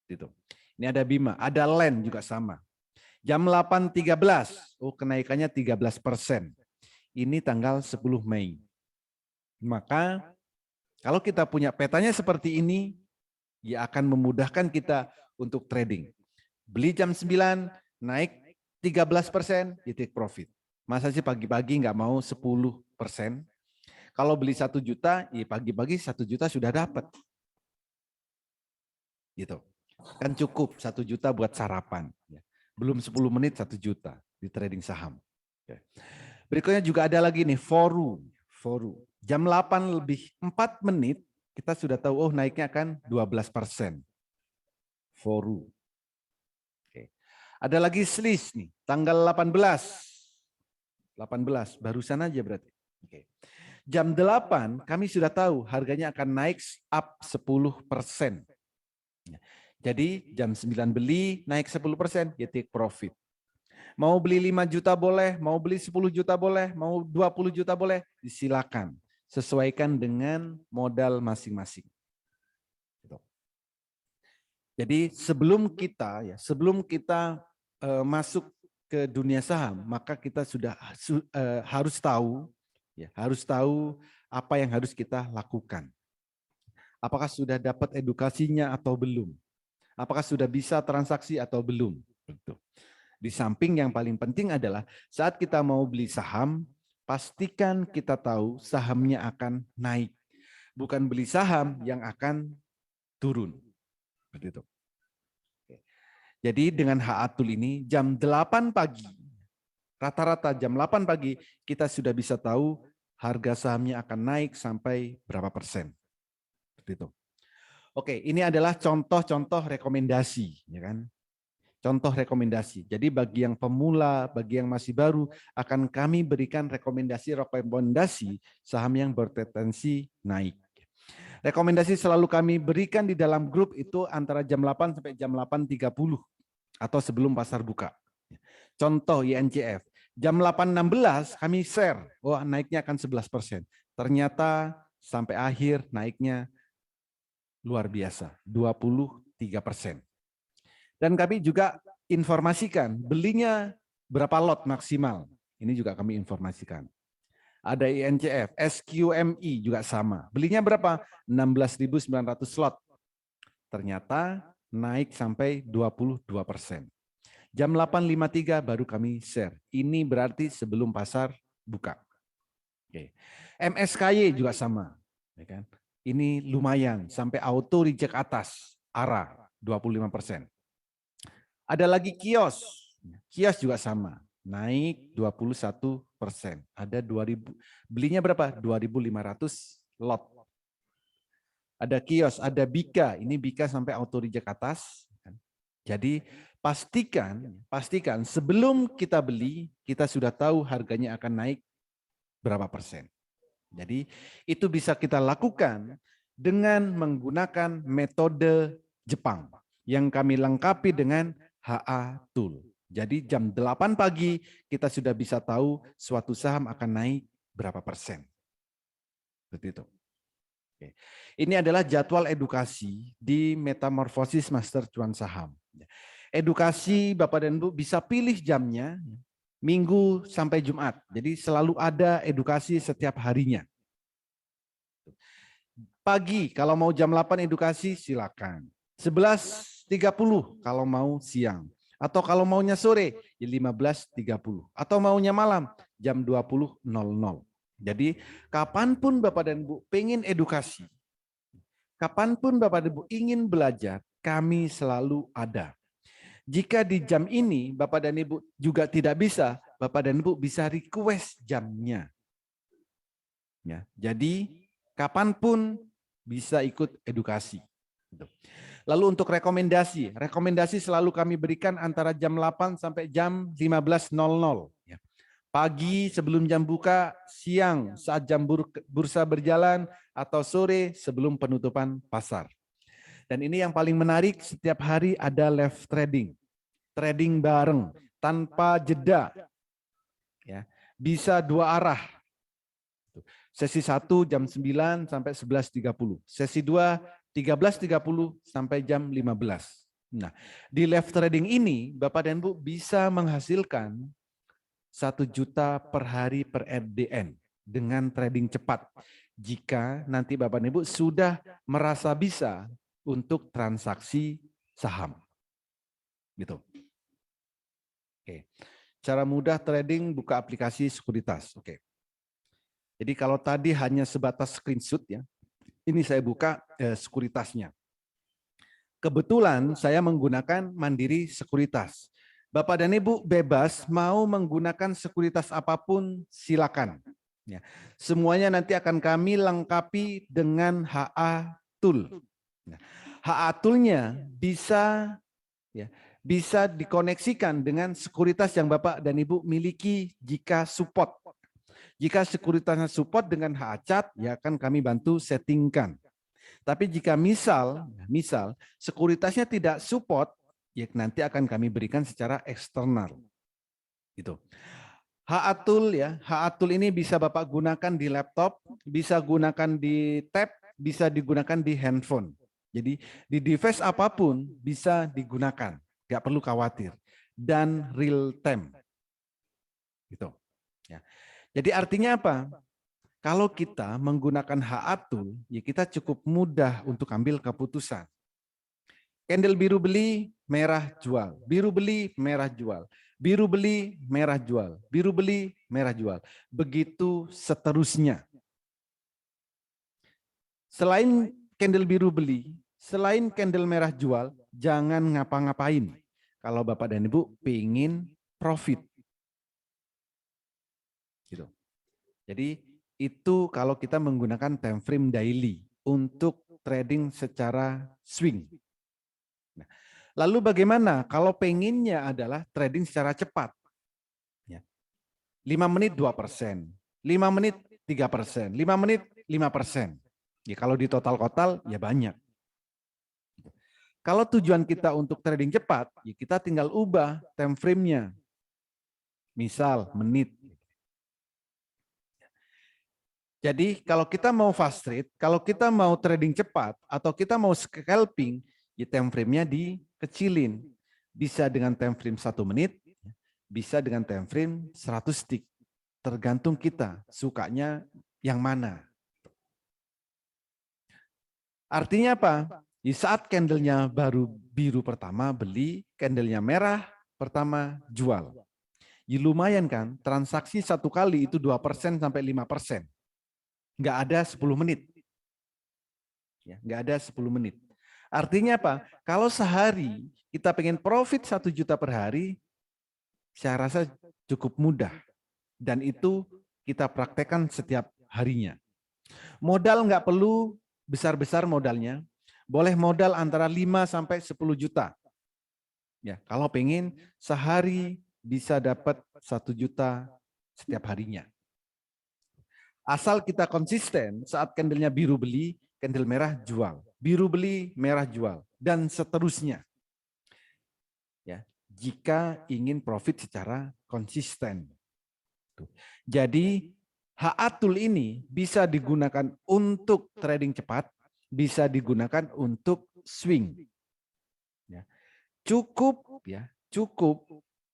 Gitu. Ini ada Bima, ada Len juga sama. Jam 8.13, kenaikannya 13%. Ini tanggal 10 Mei. Maka kalau kita punya petanya seperti ini, ya akan memudahkan kita untuk trading. Beli jam 9, naik 13%, ya take profit. Masa sih pagi-pagi nggak mau 10%? Kalau beli 1 juta, ya pagi-pagi 1 juta sudah dapat. Gitu. Kan cukup 1 juta buat sarapan. Belum 10 menit 1 juta di trading saham. Berikutnya juga ada lagi nih, Foru. Jam 8 lebih 4 menit, kita sudah tahu naiknya akan 12%. Foru. Oke. Ada lagi Sliss nih, tanggal 18, barusan aja berarti. Oke. Jam 8 kami sudah tahu harganya akan naik up 10%. Jadi jam 9 beli, naik 10%, ya take profit. Mau beli 5 juta boleh, mau beli 10 juta boleh, mau 20 juta boleh, silakan. Sesuaikan dengan modal masing-masing. Jadi sebelum kita masuk ke dunia saham, maka kita sudah harus tahu apa yang harus kita lakukan. Apakah sudah dapat edukasinya atau belum? Apakah sudah bisa transaksi atau belum? Di samping yang paling penting adalah saat kita mau beli saham, pastikan kita tahu sahamnya akan naik. Bukan beli saham yang akan turun. Begitu. Jadi dengan Haatul ini jam 8 pagi, rata-rata jam 8 pagi kita sudah bisa tahu harga sahamnya akan naik sampai berapa persen. Begitu. Oke, ini adalah contoh-contoh rekomendasi, ya kan? Contoh rekomendasi. Jadi bagi yang pemula, bagi yang masih baru, akan kami berikan rekomendasi saham yang berpotensi naik. Rekomendasi selalu kami berikan di dalam grup itu antara jam 8 sampai jam 8.30 atau sebelum pasar buka. Contoh INCF, jam 8.16 kami share, naiknya akan 11%. Ternyata sampai akhir naiknya luar biasa, 23%. Dan kami juga informasikan belinya berapa lot maksimal. Ini juga kami informasikan. Ada INCF, SQMI juga sama. Belinya berapa? 16.900 slot. Ternyata naik sampai 22%. Jam 8.53 baru kami share. Ini berarti sebelum pasar buka. Oke. MSKY juga sama. Ya kan? Ini lumayan, sampai auto reject atas, ARA 25%. Ada lagi kios. Kios juga sama, naik 21%. Ada 2.000, belinya berapa? 2.500 lot. Ada kios, ada Bika. Ini Bika sampai auto reject atas. Jadi pastikan sebelum kita beli, kita sudah tahu harganya akan naik berapa persen. Jadi itu bisa kita lakukan dengan menggunakan metode Jepang yang kami lengkapi dengan HA Tool. Jadi jam 8 pagi kita sudah bisa tahu suatu saham akan naik berapa persen. Seperti itu. Oke. Ini adalah jadwal edukasi di Metamorfosis Master Cuan Saham. Edukasi Bapak dan Ibu bisa pilih jamnya Minggu sampai Jumat. Jadi selalu ada edukasi setiap harinya. Pagi kalau mau jam 8 edukasi silakan. 11.30 kalau mau siang. Atau kalau maunya sore ya 15.30. Atau maunya malam jam 20.00. Jadi kapanpun Bapak dan Ibu pengen edukasi, kapanpun Bapak dan Ibu ingin belajar, kami selalu ada. Jika di jam ini Bapak dan Ibu juga tidak bisa, Bapak dan Ibu bisa request jamnya. Ya, jadi kapanpun bisa ikut edukasi. Lalu untuk rekomendasi selalu kami berikan antara jam 8 sampai jam 15.00. Pagi sebelum jam buka, siang saat jam bursa berjalan, atau sore sebelum penutupan pasar. Dan ini yang paling menarik, setiap hari ada live trading. Trading bareng, tanpa jeda. Ya, bisa dua arah. Sesi 1 jam 9 sampai 11.30. Sesi 2 13.30 sampai jam 15. Nah, di live trading ini Bapak dan Ibu bisa menghasilkan 1 juta per hari per RDN dengan trading cepat. Jika nanti Bapak dan Ibu sudah merasa bisa untuk transaksi saham. Gitu. Oke. Cara mudah trading, buka aplikasi sekuritas. Oke. Jadi kalau tadi hanya sebatas screenshot ya. Ini saya buka sekuritasnya. Kebetulan saya menggunakan Mandiri Sekuritas. Bapak dan Ibu bebas mau menggunakan sekuritas apapun silakan. Ya. Semuanya nanti akan kami lengkapi dengan HA Tool. Nah, HA Tool-nya bisa dikoneksikan dengan sekuritas yang Bapak dan Ibu miliki jika support. Jika sekuritasnya support dengan HA Chart, ya akan kami bantu settingkan. Tapi jika misal sekuritasnya tidak support, ya nanti akan kami berikan secara eksternal. Gitu. HA Tool ya, HA Tool ini bisa Bapak gunakan di laptop, bisa gunakan di tab, bisa digunakan di handphone. Jadi di device apapun bisa digunakan, nggak perlu khawatir. Dan real time. Gitu. Ya. Jadi artinya apa? Kalau kita menggunakan HA Tool, ya kita cukup mudah untuk ambil keputusan. Candle biru beli, merah jual. Biru beli, merah jual. Biru beli, merah jual. Biru beli, merah jual. Begitu seterusnya. Selain candle biru beli, selain candle merah jual, jangan ngapa-ngapain. Kalau Bapak dan Ibu pengen profit. Gitu. Jadi itu kalau kita menggunakan time frame daily untuk trading secara swing. Nah, lalu bagaimana kalau pengennya adalah trading secara cepat? 5 menit 2%, 5 menit 3%, 5 menit 5%. Ya kalau di total ya banyak. Kalau tujuan kita untuk trading cepat, ya kita tinggal ubah time frame-nya. Misal menit. Jadi kalau kita mau fast trade, kalau kita mau trading cepat, atau kita mau scalping, ya time frame-nya dikecilin. Bisa dengan time frame 1 menit, bisa dengan time frame 100 tick. Tergantung kita sukanya yang mana. Artinya apa? Di saat candlenya baru biru pertama beli, candlenya merah pertama jual. Ya lumayan kan, transaksi satu kali itu 2% sampai 5%. Nggak ada 10 menit. Ya, nggak ada 10 menit. Artinya apa? Kalau sehari kita pengen profit 1 juta per hari, saya rasa cukup mudah. Dan itu kita praktekkan setiap harinya. Modal nggak perlu besar-besar modalnya. Boleh modal antara 5 sampai 10 juta. Ya, kalau pengen sehari bisa dapat 1 juta setiap harinya. Asal kita konsisten, saat candlenya biru beli, candle merah jual. Biru beli, merah jual. Dan seterusnya. Ya, jika ingin profit secara konsisten. Jadi HA-Tool ini bisa digunakan untuk trading cepat, bisa digunakan untuk swing. Ya. Cukup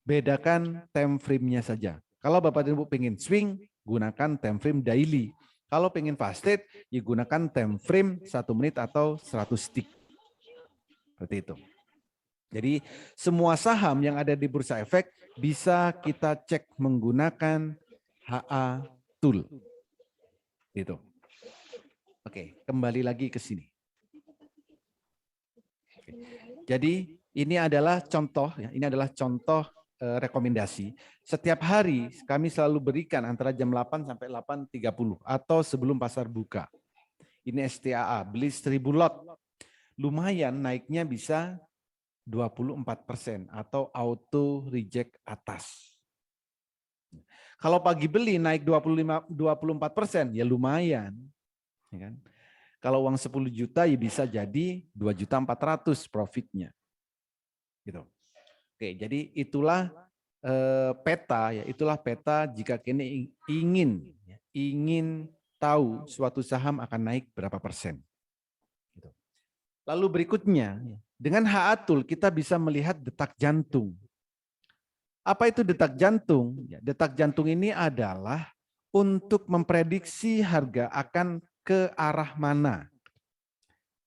bedakan time frame-nya saja. Kalau Bapak dan Ibu pengen swing, gunakan time frame daily. Kalau pengen fast trade, ya gunakan time frame 1 menit atau 100 tick. Seperti itu. Jadi semua saham yang ada di Bursa Efek bisa kita cek menggunakan HA-Tool. Gitu. Oke, kembali lagi ke sini. Oke. Jadi ini adalah contoh, ya, ini adalah contoh rekomendasi. Setiap hari kami selalu berikan antara jam 8 sampai 8.30 atau sebelum pasar buka. Ini STAA, beli 1000 lot. Lumayan naiknya bisa 24% atau auto reject atas. Kalau pagi beli naik 24%, ya lumayan. Ya kan? Kalau uang 10 juta ya bisa jadi 2.400.000 profitnya. Gitu. Oke, jadi itulah peta ya, itulah peta jika kini ingin tahu suatu saham akan naik berapa persen. Gitu. Lalu berikutnya, dengan HA-Tool kita bisa melihat detak jantung. Apa itu detak jantung? Detak jantung ini adalah untuk memprediksi harga akan ke arah mana.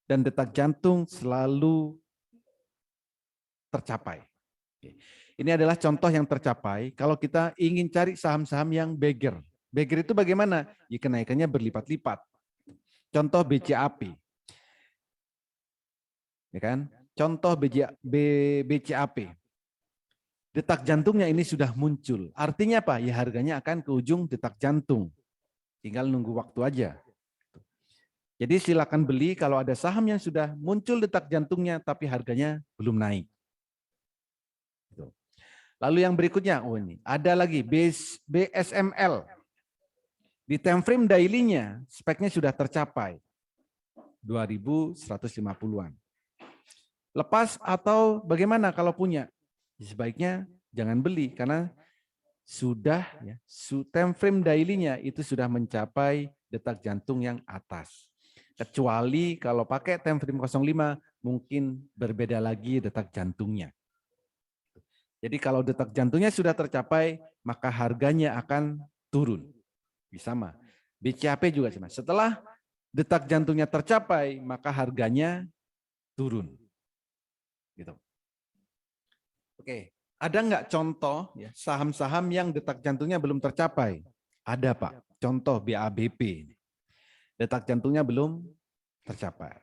Dan detak jantung selalu tercapai. Ini adalah contoh yang tercapai kalau kita ingin cari saham-saham yang beggar. Beggar itu bagaimana? Ya, kenaikannya berlipat-lipat. Contoh BCAP. Ya kan? Contoh BCAP. Detak jantungnya ini sudah muncul. Artinya apa? Ya harganya akan ke ujung detak jantung. Tinggal nunggu waktu aja. Jadi silakan beli kalau ada saham yang sudah muncul detak jantungnya tapi harganya belum naik. Lalu yang berikutnya, oh ini ada lagi BSML. Di time frame daily-nya speknya sudah tercapai 2.150-an. Lepas atau bagaimana kalau punya? Sebaiknya jangan beli karena sudah ya, time frame daily-nya itu sudah mencapai detak jantung yang atas. Kecuali kalau pakai time frame 05 mungkin berbeda lagi detak jantungnya. Jadi kalau detak jantungnya sudah tercapai maka harganya akan turun. Sama. BCAP juga sama. Setelah detak jantungnya tercapai maka harganya turun. Gitu. Oke, ada nggak contoh ya, saham-saham yang detak jantungnya belum tercapai? Ada Pak, contoh BABP. Detak jantungnya belum tercapai.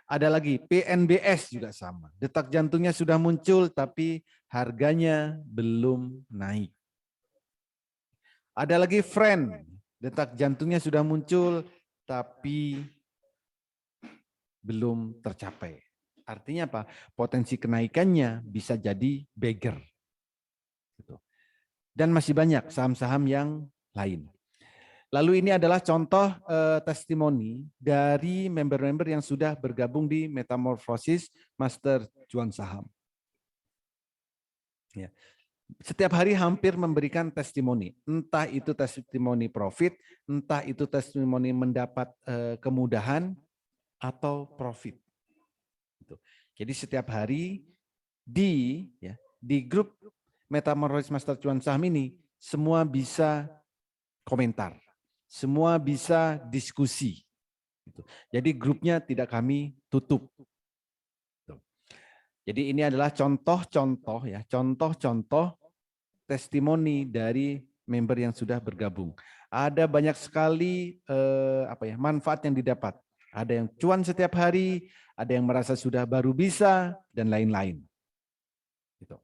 Ada lagi PNBS juga sama. Detak jantungnya sudah muncul tapi harganya belum naik. Ada lagi Friend. Detak jantungnya sudah muncul tapi belum tercapai. Artinya apa? Potensi kenaikannya bisa jadi beggar. Dan masih banyak saham-saham yang lain. Lalu ini adalah contoh testimoni dari member-member yang sudah bergabung di Metamorphosis Master Cuan Saham. Ya. setiap hari hampir memberikan testimoni, entah itu testimoni profit, entah itu testimoni mendapat kemudahan atau profit. Jadi setiap hari di grup Metamorphosis Master Cuan Saham ini semua bisa komentar, semua bisa diskusi. Jadi grupnya tidak kami tutup. Jadi ini adalah contoh-contoh testimoni dari member yang sudah bergabung. Ada banyak sekali manfaat yang didapat. Ada yang cuan setiap hari, ada yang merasa sudah baru bisa, dan lain-lain. Gitu.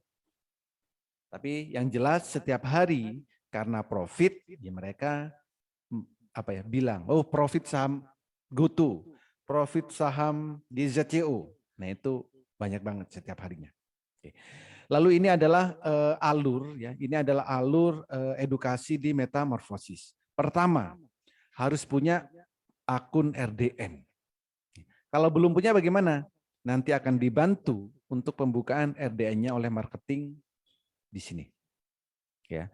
Tapi yang jelas setiap hari karena profit, ya mereka bilang, oh profit saham GoTo, profit saham GZCO. Nah itu banyak banget setiap harinya. Oke. Lalu ini adalah alur edukasi di Metamorphosis. Pertama, harus punya akun RDN. Kalau belum punya bagaimana? Nanti akan dibantu untuk pembukaan RDN-nya oleh marketing di sini. Ya.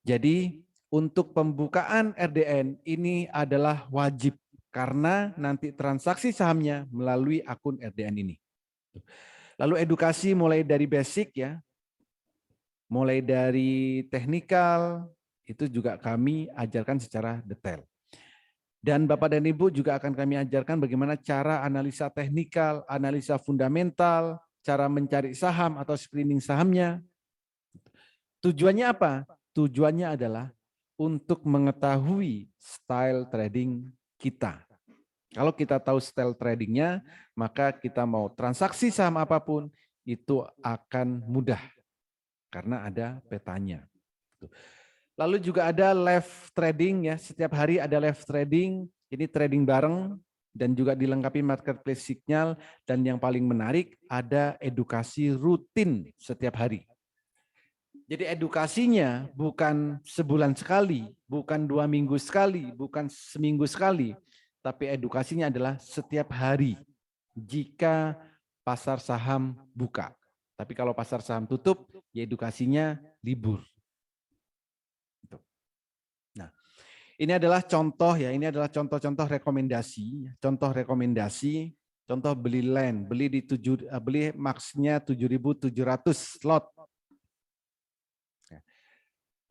Jadi untuk pembukaan RDN ini adalah wajib karena nanti transaksi sahamnya melalui akun RDN ini. Lalu edukasi mulai dari basic ya, mulai dari teknikal, itu juga kami ajarkan secara detail. Dan Bapak dan Ibu juga akan kami ajarkan bagaimana cara analisa teknikal, analisa fundamental, cara mencari saham atau screening sahamnya. Tujuannya apa? Tujuannya adalah untuk mengetahui style trading kita. Kalau kita tahu style tradingnya, maka kita mau transaksi saham apapun, itu akan mudah. Karena ada petanya. Lalu juga ada live trading ya, setiap hari ada live trading, ini trading bareng dan juga dilengkapi marketplace signal, dan yang paling menarik ada edukasi rutin setiap hari. Jadi edukasinya bukan sebulan sekali, bukan 2 minggu sekali, bukan seminggu sekali, tapi edukasinya adalah setiap hari jika pasar saham buka. Tapi kalau pasar saham tutup, ya edukasinya libur. Nah, ini adalah contoh ya, ini adalah contoh-contoh rekomendasi, contoh beli land, beli maksnya 7.700 lot.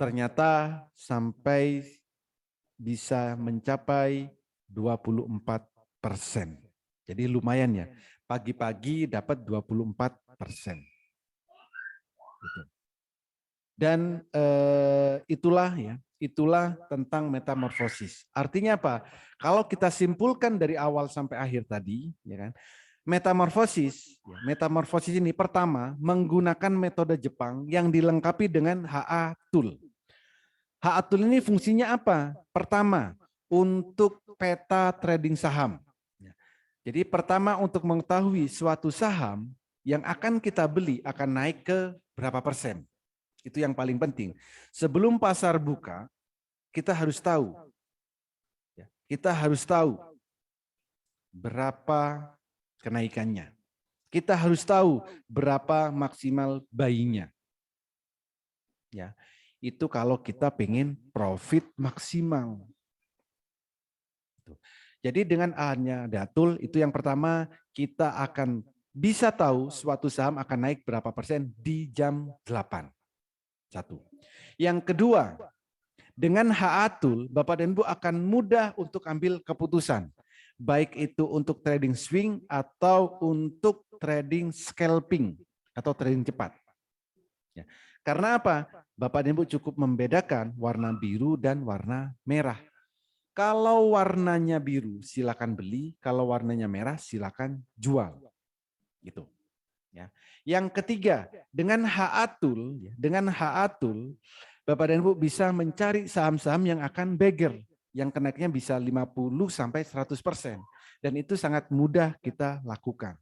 Ternyata sampai bisa mencapai 24%. Jadi lumayan ya, pagi-pagi dapat 24%. Dan itulah tentang metamorfosis. Artinya apa? Kalau kita simpulkan dari awal sampai akhir tadi, ya kan? Metamorfosis ini pertama menggunakan metode Jepang yang dilengkapi dengan HA tool. HA tool ini fungsinya apa? Pertama, untuk peta trading saham. Jadi pertama untuk mengetahui suatu saham yang akan kita beli akan naik ke berapa persen. Itu yang paling penting. Sebelum pasar buka, kita harus tahu. Kita harus tahu berapa kenaikannya. Kita harus tahu berapa maksimal buy-nya. Ya, itu kalau kita pengen profit maksimal. Jadi dengan adanya datul itu yang pertama kita akan bisa tahu suatu saham akan naik berapa persen di jam 8. Satu. Yang kedua, dengan HA tool Bapak dan Ibu akan mudah untuk ambil keputusan. Baik itu untuk trading swing atau untuk trading scalping atau trading cepat. Ya. Karena apa? Bapak dan Ibu cukup membedakan warna biru dan warna merah. Kalau warnanya biru silakan beli, kalau warnanya merah silakan jual. Gitu. Ya. Yang ketiga, dengan HA tool, Bapak dan Ibu bisa mencari saham-saham yang akan beggar, yang kenaikannya bisa 50 sampai 100%. Dan itu sangat mudah kita lakukan.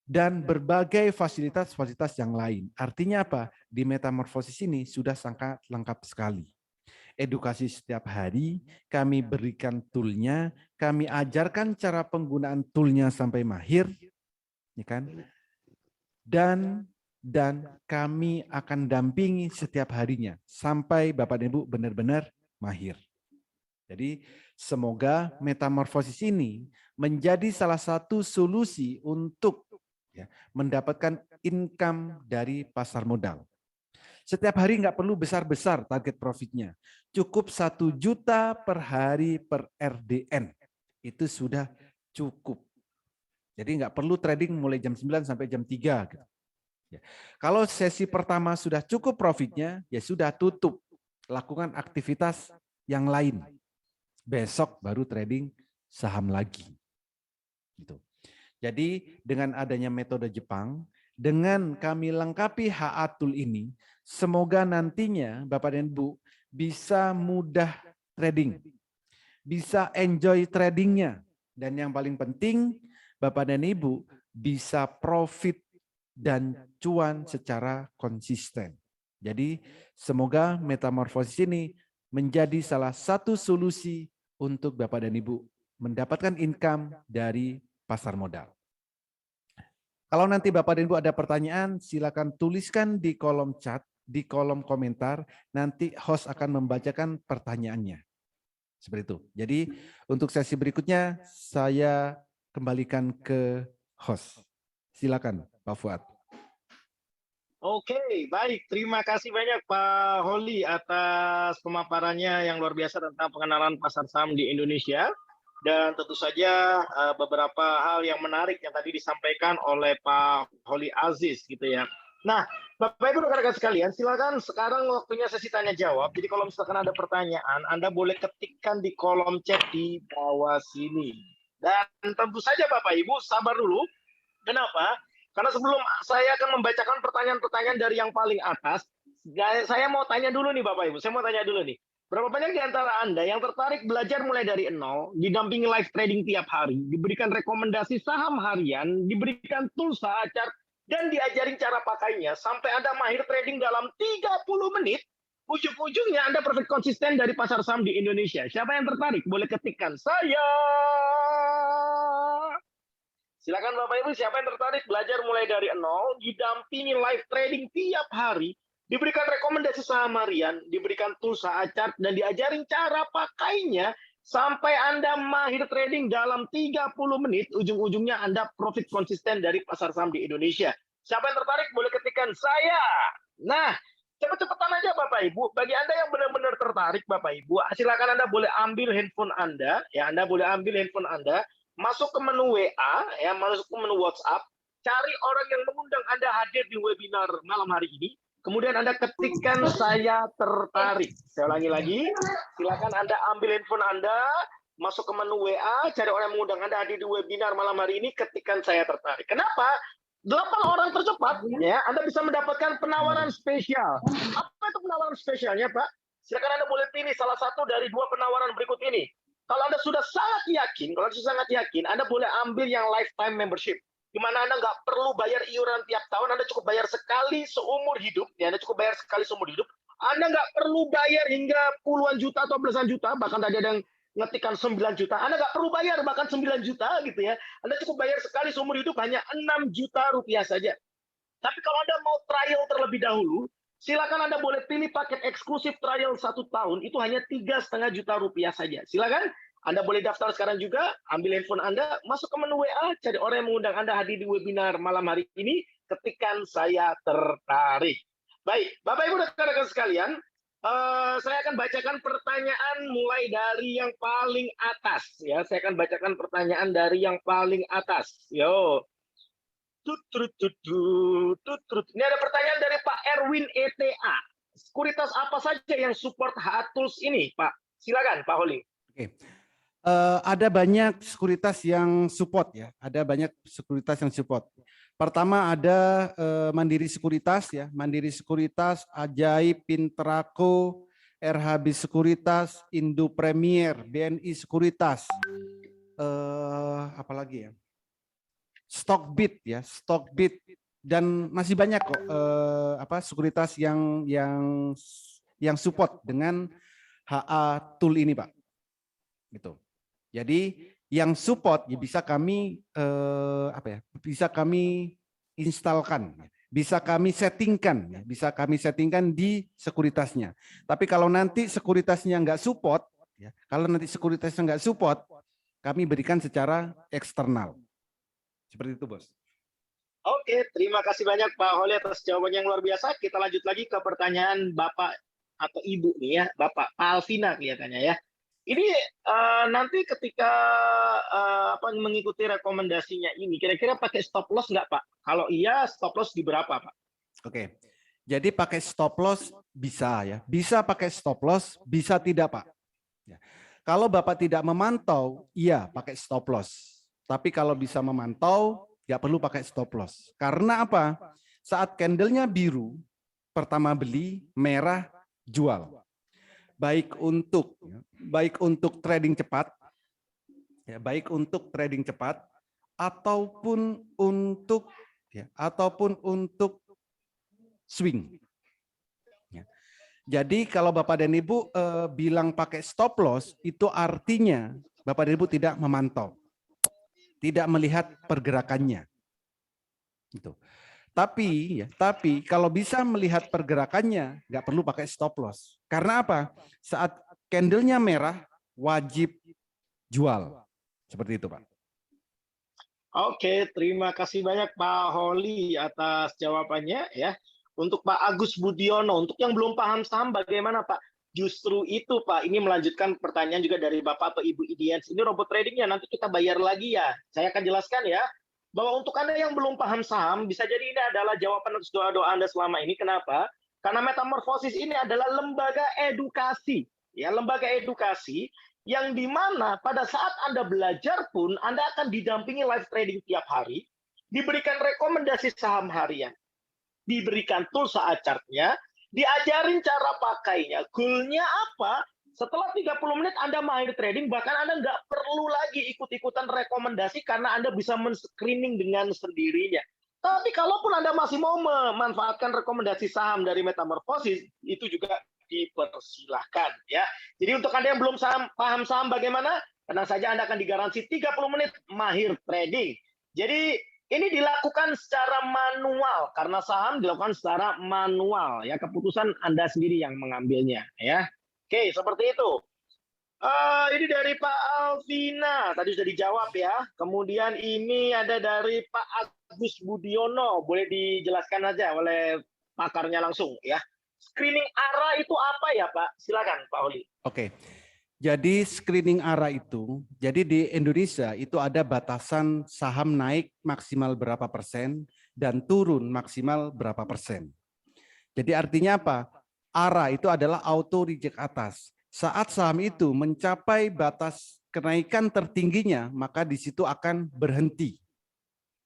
Dan berbagai fasilitas-fasilitas yang lain. Artinya apa? Di metamorfosis ini sudah sangat lengkap sekali. Edukasi setiap hari, kami berikan toolnya, kami ajarkan cara penggunaan toolnya sampai mahir, ya kan? Dan dan kami akan dampingi setiap harinya sampai Bapak dan Ibu benar-benar mahir. Jadi semoga metamorfosis ini menjadi salah satu solusi untuk mendapatkan income dari pasar modal. Setiap hari nggak perlu besar-besar target profitnya. Cukup 1 juta per hari per RDN. Itu sudah cukup. Jadi nggak perlu trading mulai jam 9 sampai jam 3. Gitu. Ya. Kalau sesi pertama sudah cukup profitnya, ya sudah tutup. Lakukan aktivitas yang lain. Besok baru trading saham lagi. Gitu. Jadi dengan adanya metode Jepang, dengan kami lengkapi HA Tool ini, semoga nantinya Bapak dan Ibu bisa mudah trading, bisa enjoy tradingnya, dan yang paling penting Bapak dan Ibu bisa profit dan cuan secara konsisten. Jadi semoga metamorfosis ini menjadi salah satu solusi untuk Bapak dan Ibu mendapatkan income dari pasar modal. Kalau nanti Bapak dan Ibu ada pertanyaan, silakan tuliskan di kolom chat, di kolom komentar, nanti host akan membacakan pertanyaannya. Seperti itu. Jadi untuk sesi berikutnya saya kembalikan ke host. Silakan Pak Fuad. Oke, baik. Terima kasih banyak Pak Holly atas pemaparannya yang luar biasa tentang pengenalan pasar saham di Indonesia. Dan tentu saja beberapa hal yang menarik yang tadi disampaikan oleh Pak Holly Aziz gitu ya. Nah, Bapak Ibu rekan-rekan sekalian, silakan sekarang waktunya sesi tanya jawab. Jadi kalau misalkan ada pertanyaan, Anda boleh ketikkan di kolom chat di bawah sini. Dan tentu saja Bapak Ibu sabar dulu. Kenapa? Karena sebelum saya akan membacakan pertanyaan-pertanyaan dari yang paling atas, saya mau tanya dulu nih Bapak Ibu, saya mau tanya dulu nih. Berapa banyak di antara Anda yang tertarik belajar mulai dari nol, didampingi live trading tiap hari, diberikan rekomendasi saham harian, diberikan tools chart, dan diajarin cara pakainya, sampai Anda mahir trading dalam 30 menit, ujung-ujungnya Anda perfect konsisten dari pasar saham di Indonesia. Siapa yang tertarik? Boleh ketikkan saya. Silakan Bapak Ibu, siapa yang tertarik belajar mulai dari nol, didampingi live trading tiap hari, diberikan rekomendasi saham harian, diberikan tools chart, dan diajarin cara pakainya, sampai Anda mahir trading dalam 30 menit, ujung-ujungnya Anda profit konsisten dari pasar saham di Indonesia. Siapa yang tertarik boleh ketikkan saya. Nah, cepat-cepatan aja Bapak Ibu. Bagi Anda yang benar-benar tertarik Bapak Ibu, silakan Anda boleh ambil handphone Anda, ya Anda boleh ambil handphone Anda, masuk ke menu WA, ya masuk ke menu WhatsApp, cari orang yang mengundang Anda hadir di webinar malam hari ini, kemudian Anda ketikkan saya tertarik. Saya ulangi lagi, silakan Anda ambil handphone Anda, masuk ke menu WA, cari orang yang mengundang Anda hadir di webinar malam hari ini, ketikkan saya tertarik. Kenapa? 8 orang tercepat, ya, Anda bisa mendapatkan penawaran spesial. Apa itu penawaran spesialnya, Pak? Silakan Anda boleh pilih salah satu dari 2 penawaran berikut ini. Kalau Anda sudah sangat yakin, Anda boleh ambil yang lifetime membership, di mana Anda nggak perlu bayar iuran tiap tahun, Anda cukup bayar sekali seumur hidup, ya Anda cukup bayar sekali seumur hidup, Anda nggak perlu bayar hingga puluhan juta atau belasan juta, bahkan tadi ada yang ngetikkan 9 juta, Anda nggak perlu bayar bahkan 9 juta gitu ya, Anda cukup bayar sekali seumur hidup hanya 6 juta rupiah saja. Tapi kalau Anda mau trial terlebih dahulu, silakan Anda boleh pilih paket eksklusif trial 1 tahun, itu hanya 3,5 juta rupiah saja. Silakan Anda boleh daftar sekarang juga, ambil handphone Anda, masuk ke menu WA, cari orang yang mengundang Anda hadir di webinar malam hari ini, ketikkan saya tertarik. Baik, Bapak Ibu dan rekan-rekan sekalian, saya akan bacakan pertanyaan mulai dari yang paling atas. Ya, saya akan bacakan pertanyaan dari yang paling atas. Yo. Ini ada pertanyaan dari Pak Erwin ETA. Sekuritas apa saja yang support HA-Tools ini, Pak? Silakan, Pak Holly. Oke. Ada banyak sekuritas yang support ya. Ada banyak sekuritas yang support. Pertama ada Mandiri Sekuritas ya. Mandiri Sekuritas, Ajaib, Pintrako, RHB Sekuritas, Indo Premier, BNI Sekuritas. Apalagi ya? Stockbit ya, Stockbit, dan masih banyak kok sekuritas yang support dengan HA Tool ini, Pak. Gitu. Jadi yang support ya bisa kami bisa kami instalkan. bisa kami settingkan, ya, bisa kami settingkan di sekuritasnya. Tapi kalau nanti sekuritasnya nggak support, ya, kalau nanti sekuritasnya nggak support, kami berikan secara eksternal. Seperti itu, Bos. Oke, terima kasih banyak Pak Holly atas jawaban yang luar biasa. Kita lanjut lagi ke pertanyaan Bapak atau Ibu nih ya, Bapak Alvina kelihatannya ya. Ini nanti ketika mengikuti rekomendasinya ini, kira-kira pakai stop loss nggak Pak? Kalau iya, stop loss di berapa Pak? Oke, jadi pakai stop loss bisa ya, bisa pakai stop loss, bisa tidak Pak. Ya. Kalau Bapak tidak memantau, iya pakai stop loss. Tapi kalau bisa memantau, nggak perlu pakai stop loss. Karena apa? Saat candlenya biru, pertama beli, merah, jual. Baik untuk trading cepat, ya, baik untuk trading cepat ataupun untuk swing. Ya. Jadi kalau Bapak dan Ibu bilang pakai stop loss, itu artinya Bapak dan Ibu tidak memantau, tidak melihat pergerakannya. Itu. Tapi kalau bisa melihat pergerakannya, nggak perlu pakai stop loss. Karena apa? Saat candlenya merah, wajib jual. Seperti itu, Pak. Oke, terima kasih banyak Pak Holly atas jawabannya ya. Untuk Pak Agus Budiono, untuk yang belum paham saham bagaimana Pak? Justru itu Pak, ini melanjutkan pertanyaan juga dari Bapak atau Ibu Idians. Ini robot tradingnya, nanti kita bayar lagi ya. Saya akan jelaskan ya, bahwa untuk Anda yang belum paham saham, bisa jadi ini adalah jawaban atas doa-doa Anda selama ini. Kenapa? Karena Metamorfosis ini adalah lembaga edukasi. Ya, lembaga edukasi yang dimana pada saat Anda belajar pun, Anda akan didampingi live trading tiap hari, diberikan rekomendasi saham harian, diberikan tool saat chartnya, diajarin cara pakainya, goalnya apa, setelah 30 menit Anda mahir trading, bahkan Anda nggak perlu lagi ikut-ikutan rekomendasi karena Anda bisa men-screening dengan sendirinya. Tapi kalaupun Anda masih mau memanfaatkan rekomendasi saham dari Metamorfosis, itu juga dipersilahkan ya. Jadi untuk Anda yang belum paham saham bagaimana, tenang saja Anda akan digaransi 30 menit mahir trading. Jadi ini dilakukan secara manual karena saham dilakukan secara manual ya, keputusan Anda sendiri yang mengambilnya ya. Oke, seperti itu. Ini dari Pak Alvina, tadi sudah dijawab ya. Kemudian ini ada dari Pak Agus Budiono, boleh dijelaskan aja oleh pakarnya langsung ya. Screening ARA itu apa ya Pak? Silakan Pak Oli. Oke, jadi screening ARA itu, jadi di Indonesia itu ada batasan saham naik maksimal berapa persen dan turun maksimal berapa persen. Jadi artinya apa? ARA itu adalah auto reject atas. Saat saham itu mencapai batas kenaikan tertingginya, maka di situ akan berhenti.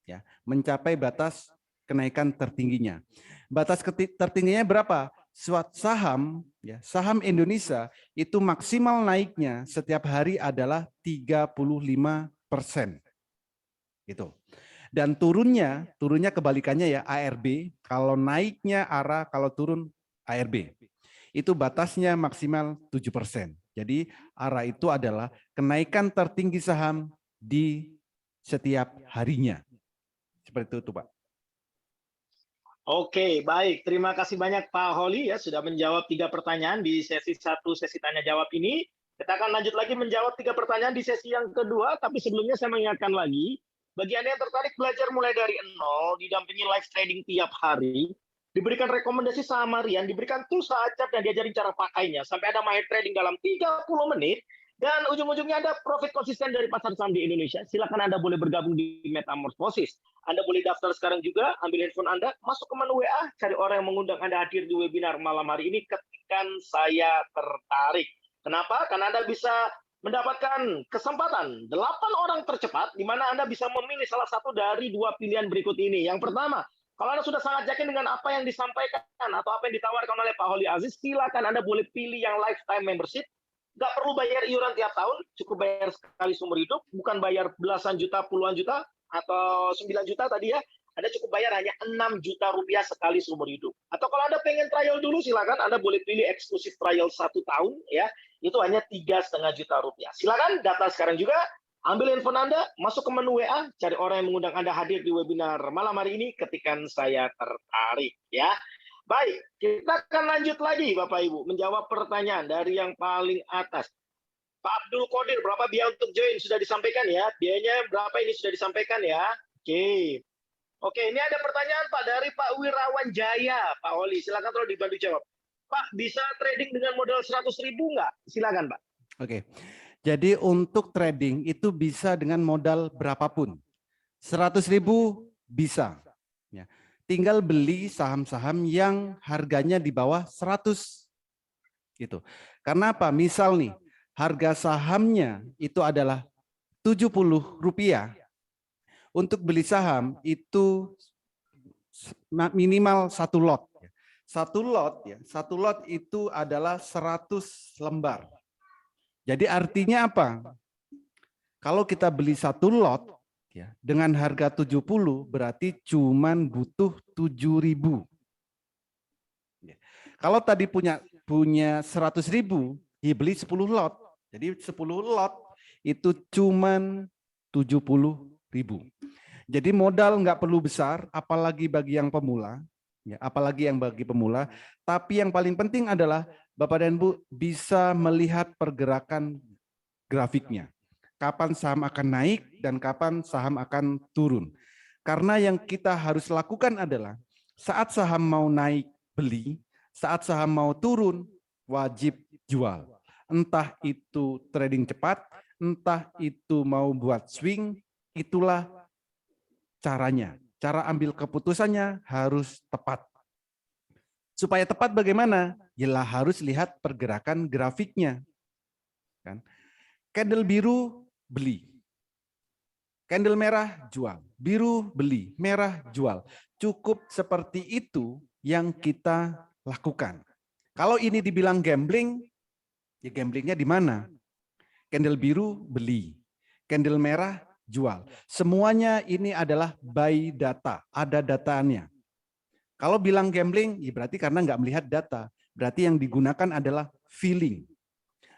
Ya, mencapai batas kenaikan tertingginya. Batas tertingginya berapa? Suatu saham, ya, saham Indonesia itu maksimal naiknya setiap hari adalah 35%. Gitu. Dan turunnya kebalikannya ya, ARB. Kalau naiknya ARA, kalau turun ARB. Itu batasnya maksimal 7%. Jadi ARA itu adalah kenaikan tertinggi saham di setiap harinya. Seperti itu, Pak. Oke, baik. Terima kasih banyak Pak Holly ya sudah menjawab 3 pertanyaan di sesi 1 sesi tanya jawab ini. Kita akan lanjut lagi menjawab 3 pertanyaan di sesi yang kedua, tapi sebelumnya saya mengingatkan lagi, bagi Anda yang tertarik belajar mulai dari nol, didampingi live trading tiap hari, diberikan rekomendasi saham harian, diberikan tool saat chart dan diajarin cara pakainya, sampai Anda mahir trading dalam 30 menit, dan ujung-ujungnya Anda profit konsisten dari pasar saham di Indonesia. Silakan Anda boleh bergabung di Metamorfosis. Anda boleh daftar sekarang juga, ambil handphone Anda, masuk ke menu WA, cari orang yang mengundang Anda hadir di webinar malam hari ini, ketikkan saya tertarik. Kenapa? Karena Anda bisa mendapatkan kesempatan 8 orang tercepat, di mana Anda bisa memilih salah satu dari 2 pilihan berikut ini. Yang pertama, kalau Anda sudah sangat yakin dengan apa yang disampaikan atau apa yang ditawarkan oleh Pak Holly Aziz, silakan Anda boleh pilih yang lifetime membership. Nggak perlu bayar iuran tiap tahun, cukup bayar sekali seumur hidup, bukan bayar belasan juta, puluhan juta, atau 9 juta tadi ya. Anda cukup bayar hanya 6 juta rupiah sekali seumur hidup. Atau kalau Anda pengen trial dulu, silakan Anda boleh pilih eksklusif trial 1 tahun, ya. Itu hanya 3,5 juta rupiah. Silakan daftar sekarang juga. Ambil handphone Anda, masuk ke menu WA, cari orang yang mengundang Anda hadir di webinar malam hari ini, ketikan saya tertarik ya. Baik, kita akan lanjut lagi Bapak Ibu menjawab pertanyaan dari yang paling atas. Pak Abdul Qadir, berapa biaya untuk join? Sudah disampaikan ya. Biayanya berapa ini sudah disampaikan ya. Oke. Oke, ini ada pertanyaan Pak dari Pak Wirawan Jaya. Pak Oli, silakan tolong dibantu jawab. Pak, bisa trading dengan modal 100.000 nggak? Silakan Pak. Oke. Jadi untuk trading itu bisa dengan modal berapapun. 100.000 bisa. Ya. Tinggal beli saham-saham yang harganya di bawah 100. Gitu. Karena apa? Misal nih, harga sahamnya itu adalah Rp70. Untuk beli saham itu minimal 1 lot. 1 lot itu adalah 100 lembar. Jadi artinya apa? Kalau kita beli 1 lot ya, dengan harga 70 berarti cuman butuh 7.000. Kalau tadi punya 100.000, ya beli 10 lot. Jadi 10 lot itu cuman 70.000. Jadi modal nggak perlu besar, apalagi bagi yang pemula. Ya, apalagi yang bagi pemula. Tapi yang paling penting adalah Bapak dan Ibu bisa melihat pergerakan grafiknya. Kapan saham akan naik dan kapan saham akan turun. Karena yang kita harus lakukan adalah saat saham mau naik beli, saat saham mau turun wajib jual. Entah itu trading cepat, entah itu mau buat swing, itulah caranya. Cara ambil keputusannya harus tepat. Supaya tepat bagaimana? Yalah harus lihat pergerakan grafiknya. Kan? Candle biru beli. Candle merah jual. Biru beli, merah jual. Cukup seperti itu yang kita lakukan. Kalau ini dibilang gambling, ya gamblingnya di mana? Candle biru beli. Candle merah jual. Semuanya ini adalah by data, ada datanya. Kalau bilang gambling, ya berarti karena nggak melihat data. Berarti yang digunakan adalah feeling.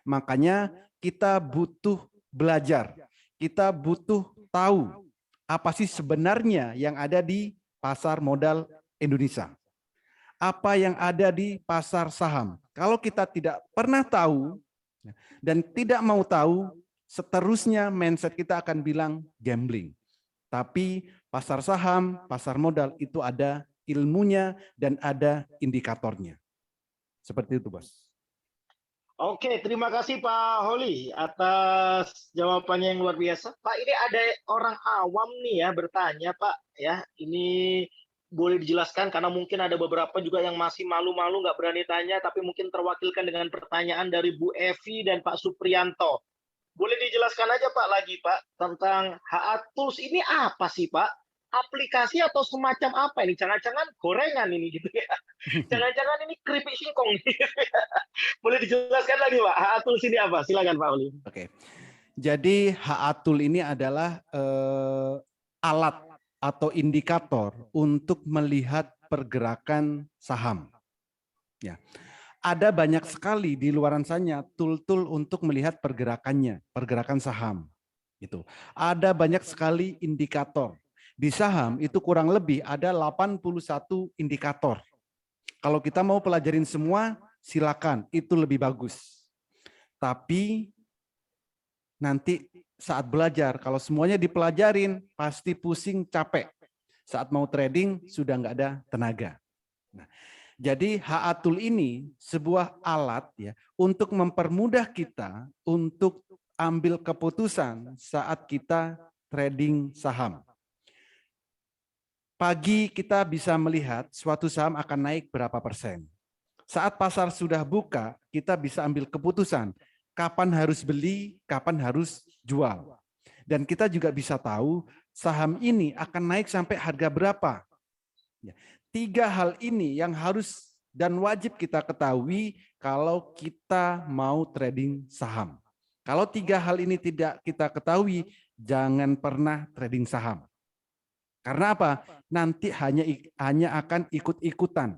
Makanya kita butuh belajar. Kita butuh tahu apa sih sebenarnya yang ada di pasar modal Indonesia. Apa yang ada di pasar saham. Kalau kita tidak pernah tahu dan tidak mau tahu, seterusnya mindset kita akan bilang gambling. Tapi pasar saham, pasar modal itu ada ilmunya dan ada indikatornya. Seperti itu, Bos. Oke, terima kasih Pak Holi atas jawabannya yang luar biasa. Pak, ini ada orang awam nih ya bertanya, Pak. Ya, ini boleh dijelaskan karena mungkin ada beberapa juga yang masih malu-malu nggak berani tanya, tapi mungkin terwakilkan dengan pertanyaan dari Bu Evi dan Pak Supriyanto. Boleh dijelaskan aja Pak lagi Pak tentang HA Tools ini apa sih Pak? Aplikasi atau semacam apa ini? Jangan-jangan gorengan ini gitu ya. Jangan-jangan ini keripik singkong. Boleh dijelaskan lagi Pak, HA Tools ini apa? Silakan Pak Oli. Oke. Jadi HA Tool ini adalah alat atau indikator untuk melihat pergerakan saham. Ya. Ada banyak sekali di luaran sana tool-tool untuk melihat pergerakannya, pergerakan saham. Gitu. Ada banyak sekali indikator. Di saham itu kurang lebih ada 81 indikator. Kalau kita mau pelajarin semua, silakan, itu lebih bagus. Tapi nanti saat belajar, kalau semuanya dipelajarin, pasti pusing, capek. Saat mau trading, sudah nggak ada tenaga. Nah, jadi HA Tool ini sebuah alat ya untuk mempermudah kita untuk ambil keputusan saat kita trading saham. Pagi kita bisa melihat suatu saham akan naik berapa persen. Saat pasar sudah buka, kita bisa ambil keputusan kapan harus beli, kapan harus jual. Dan kita juga bisa tahu saham ini akan naik sampai harga berapa. 3 hal ini yang harus dan wajib kita ketahui kalau kita mau trading saham. Kalau 3 hal ini tidak kita ketahui, jangan pernah trading saham. Karena apa? Nanti hanya akan ikut-ikutan.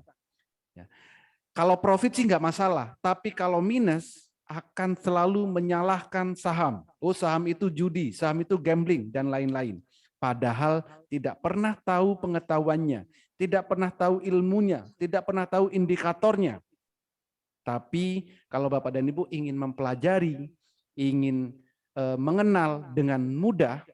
Kalau profit sih nggak masalah, tapi kalau minus akan selalu menyalahkan saham. Oh, saham itu judi, saham itu gambling, dan lain-lain. Padahal tidak pernah tahu pengetahuannya, tidak pernah tahu ilmunya, tidak pernah tahu indikatornya. Tapi kalau Bapak dan Ibu ingin mempelajari, ingin mengenal dengan mudah,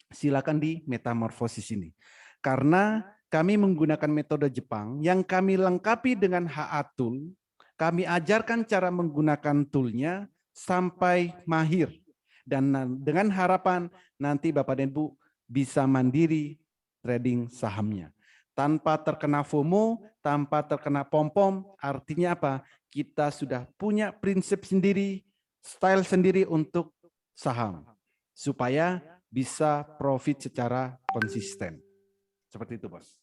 silakan di metamorfosis ini. Karena kami menggunakan metode Jepang yang kami lengkapi dengan HA Tool. Kami ajarkan cara menggunakan toolnya sampai mahir. Dan dengan harapan nanti Bapak dan Ibu bisa mandiri trading sahamnya. Tanpa terkena FOMO, tanpa terkena pom-pom, artinya apa? Kita sudah punya prinsip sendiri, style sendiri untuk saham. Supaya bisa profit secara konsisten. Seperti itu, Bos.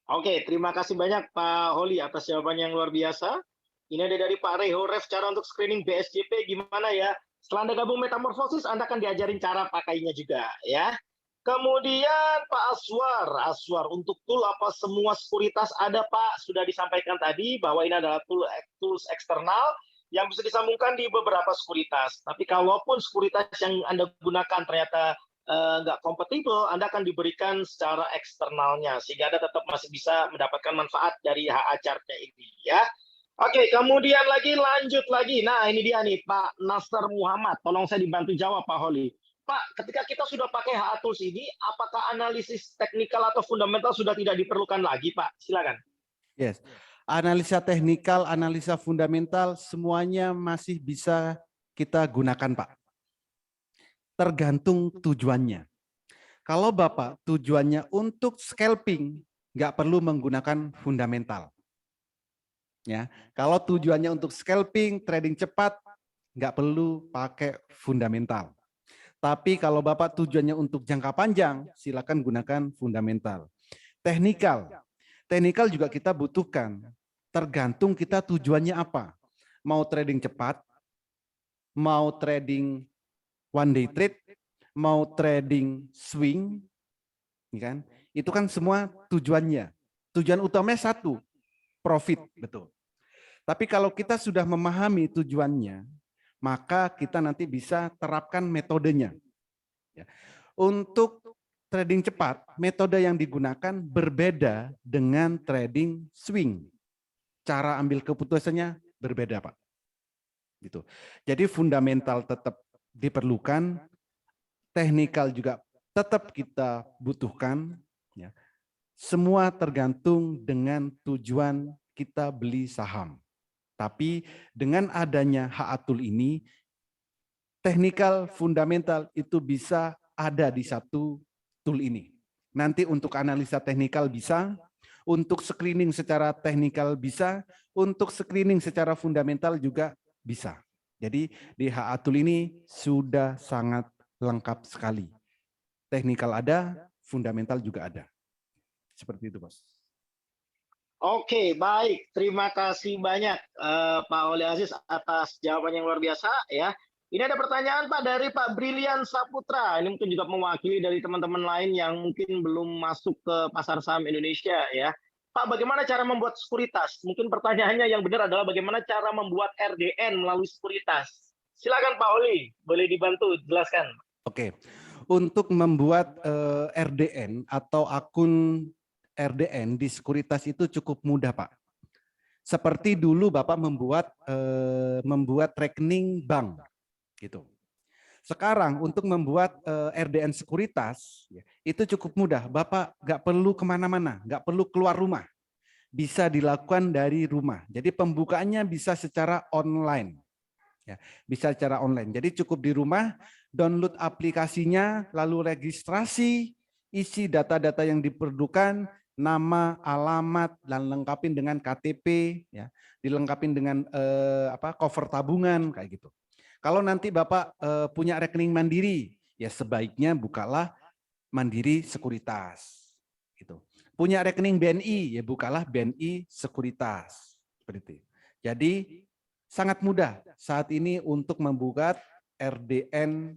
Oke, terima kasih banyak Pak Holi atas jawaban yang luar biasa. Ini ada dari Pak Reho Ref, cara untuk screening BSJP gimana ya? Setelah Anda gabung metamorfosis, Anda akan diajarin cara pakainya juga ya. Kemudian Pak Aswar untuk tool apa semua sekuritas ada Pak? Sudah disampaikan tadi bahwa ini adalah tools eksternal yang bisa disambungkan di beberapa sekuritas. Tapi kalaupun sekuritas yang Anda gunakan ternyata nggak kompatibel, Anda akan diberikan secara eksternalnya sehingga Anda tetap masih bisa mendapatkan manfaat dari HA chart-nya ini ya. Oke, kemudian lanjut lagi. Nah, ini dia nih Pak Nasr Muhammad. Tolong saya dibantu jawab Pak Holi. Pak, ketika kita sudah pakai HA Tools ini, apakah analisis teknikal atau fundamental sudah tidak diperlukan lagi, Pak? Silakan. Yes. Analisa teknikal, analisa fundamental, semuanya masih bisa kita gunakan, Pak. Tergantung tujuannya. Kalau Bapak tujuannya untuk scalping, nggak perlu menggunakan fundamental. Ya, kalau tujuannya untuk scalping, trading cepat, nggak perlu pakai fundamental. Tapi kalau Bapak tujuannya untuk jangka panjang, silakan gunakan fundamental. Teknikal juga kita butuhkan. Tergantung kita tujuannya apa. Mau trading cepat, mau trading one day trade, mau trading swing, kan? Itu kan semua tujuannya. Tujuan utamanya satu, profit, betul. Tapi kalau kita sudah memahami tujuannya, maka kita nanti bisa terapkan metodenya. Untuk trading cepat, metode yang digunakan berbeda dengan trading swing. Cara ambil keputusannya berbeda, Pak. Gitu. Jadi fundamental tetap diperlukan, teknikal juga tetap kita butuhkan. Ya. Semua tergantung dengan tujuan kita beli saham. Tapi dengan adanya HA Tool ini, teknikal, fundamental itu bisa ada di satu tool ini. Nanti untuk analisa teknikal bisa, untuk screening secara teknikal bisa, untuk screening secara fundamental juga bisa. Jadi di HA Tool ini sudah sangat lengkap sekali. Teknikal ada, fundamental juga ada. Seperti itu, Bos. Oke, baik. Terima kasih banyak Pak Oli Aziz atas jawaban yang luar biasa ya. Ini ada pertanyaan Pak dari Pak Brilian Saputra. Ini mungkin juga mewakili dari teman-teman lain yang mungkin belum masuk ke pasar saham Indonesia ya. Pak, bagaimana cara membuat sekuritas? Mungkin pertanyaannya yang benar adalah bagaimana cara membuat RDN melalui sekuritas. Silakan Pak Oli, boleh dibantu jelaskan. Oke, untuk membuat RDN atau akun RDN di sekuritas itu cukup mudah, Pak. Seperti dulu Bapak membuat rekening bank, gitu. Sekarang untuk membuat RDN sekuritas itu cukup mudah. Bapak nggak perlu kemana-mana, nggak perlu keluar rumah, bisa dilakukan dari rumah. Jadi pembukaannya bisa secara online, ya, bisa secara online. Jadi cukup di rumah, download aplikasinya, lalu registrasi, isi data-data yang diperlukan, nama, alamat, dan lengkapin dengan KTP, ya, dilengkapin dengan cover tabungan kayak gitu. Kalau nanti Bapak punya rekening mandiri, ya sebaiknya bukalah Mandiri Sekuritas. Gitu. Punya rekening BNI, ya bukalah BNI Sekuritas. Seperti itu. Jadi sangat mudah saat ini untuk membuka RDN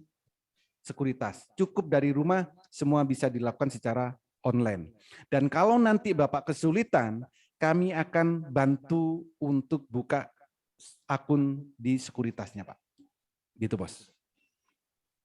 Sekuritas. Cukup dari rumah, semua bisa dilakukan secara online. Dan kalau nanti Bapak kesulitan, kami akan bantu untuk buka akun di sekuritasnya, Pak. Gitu, Bos.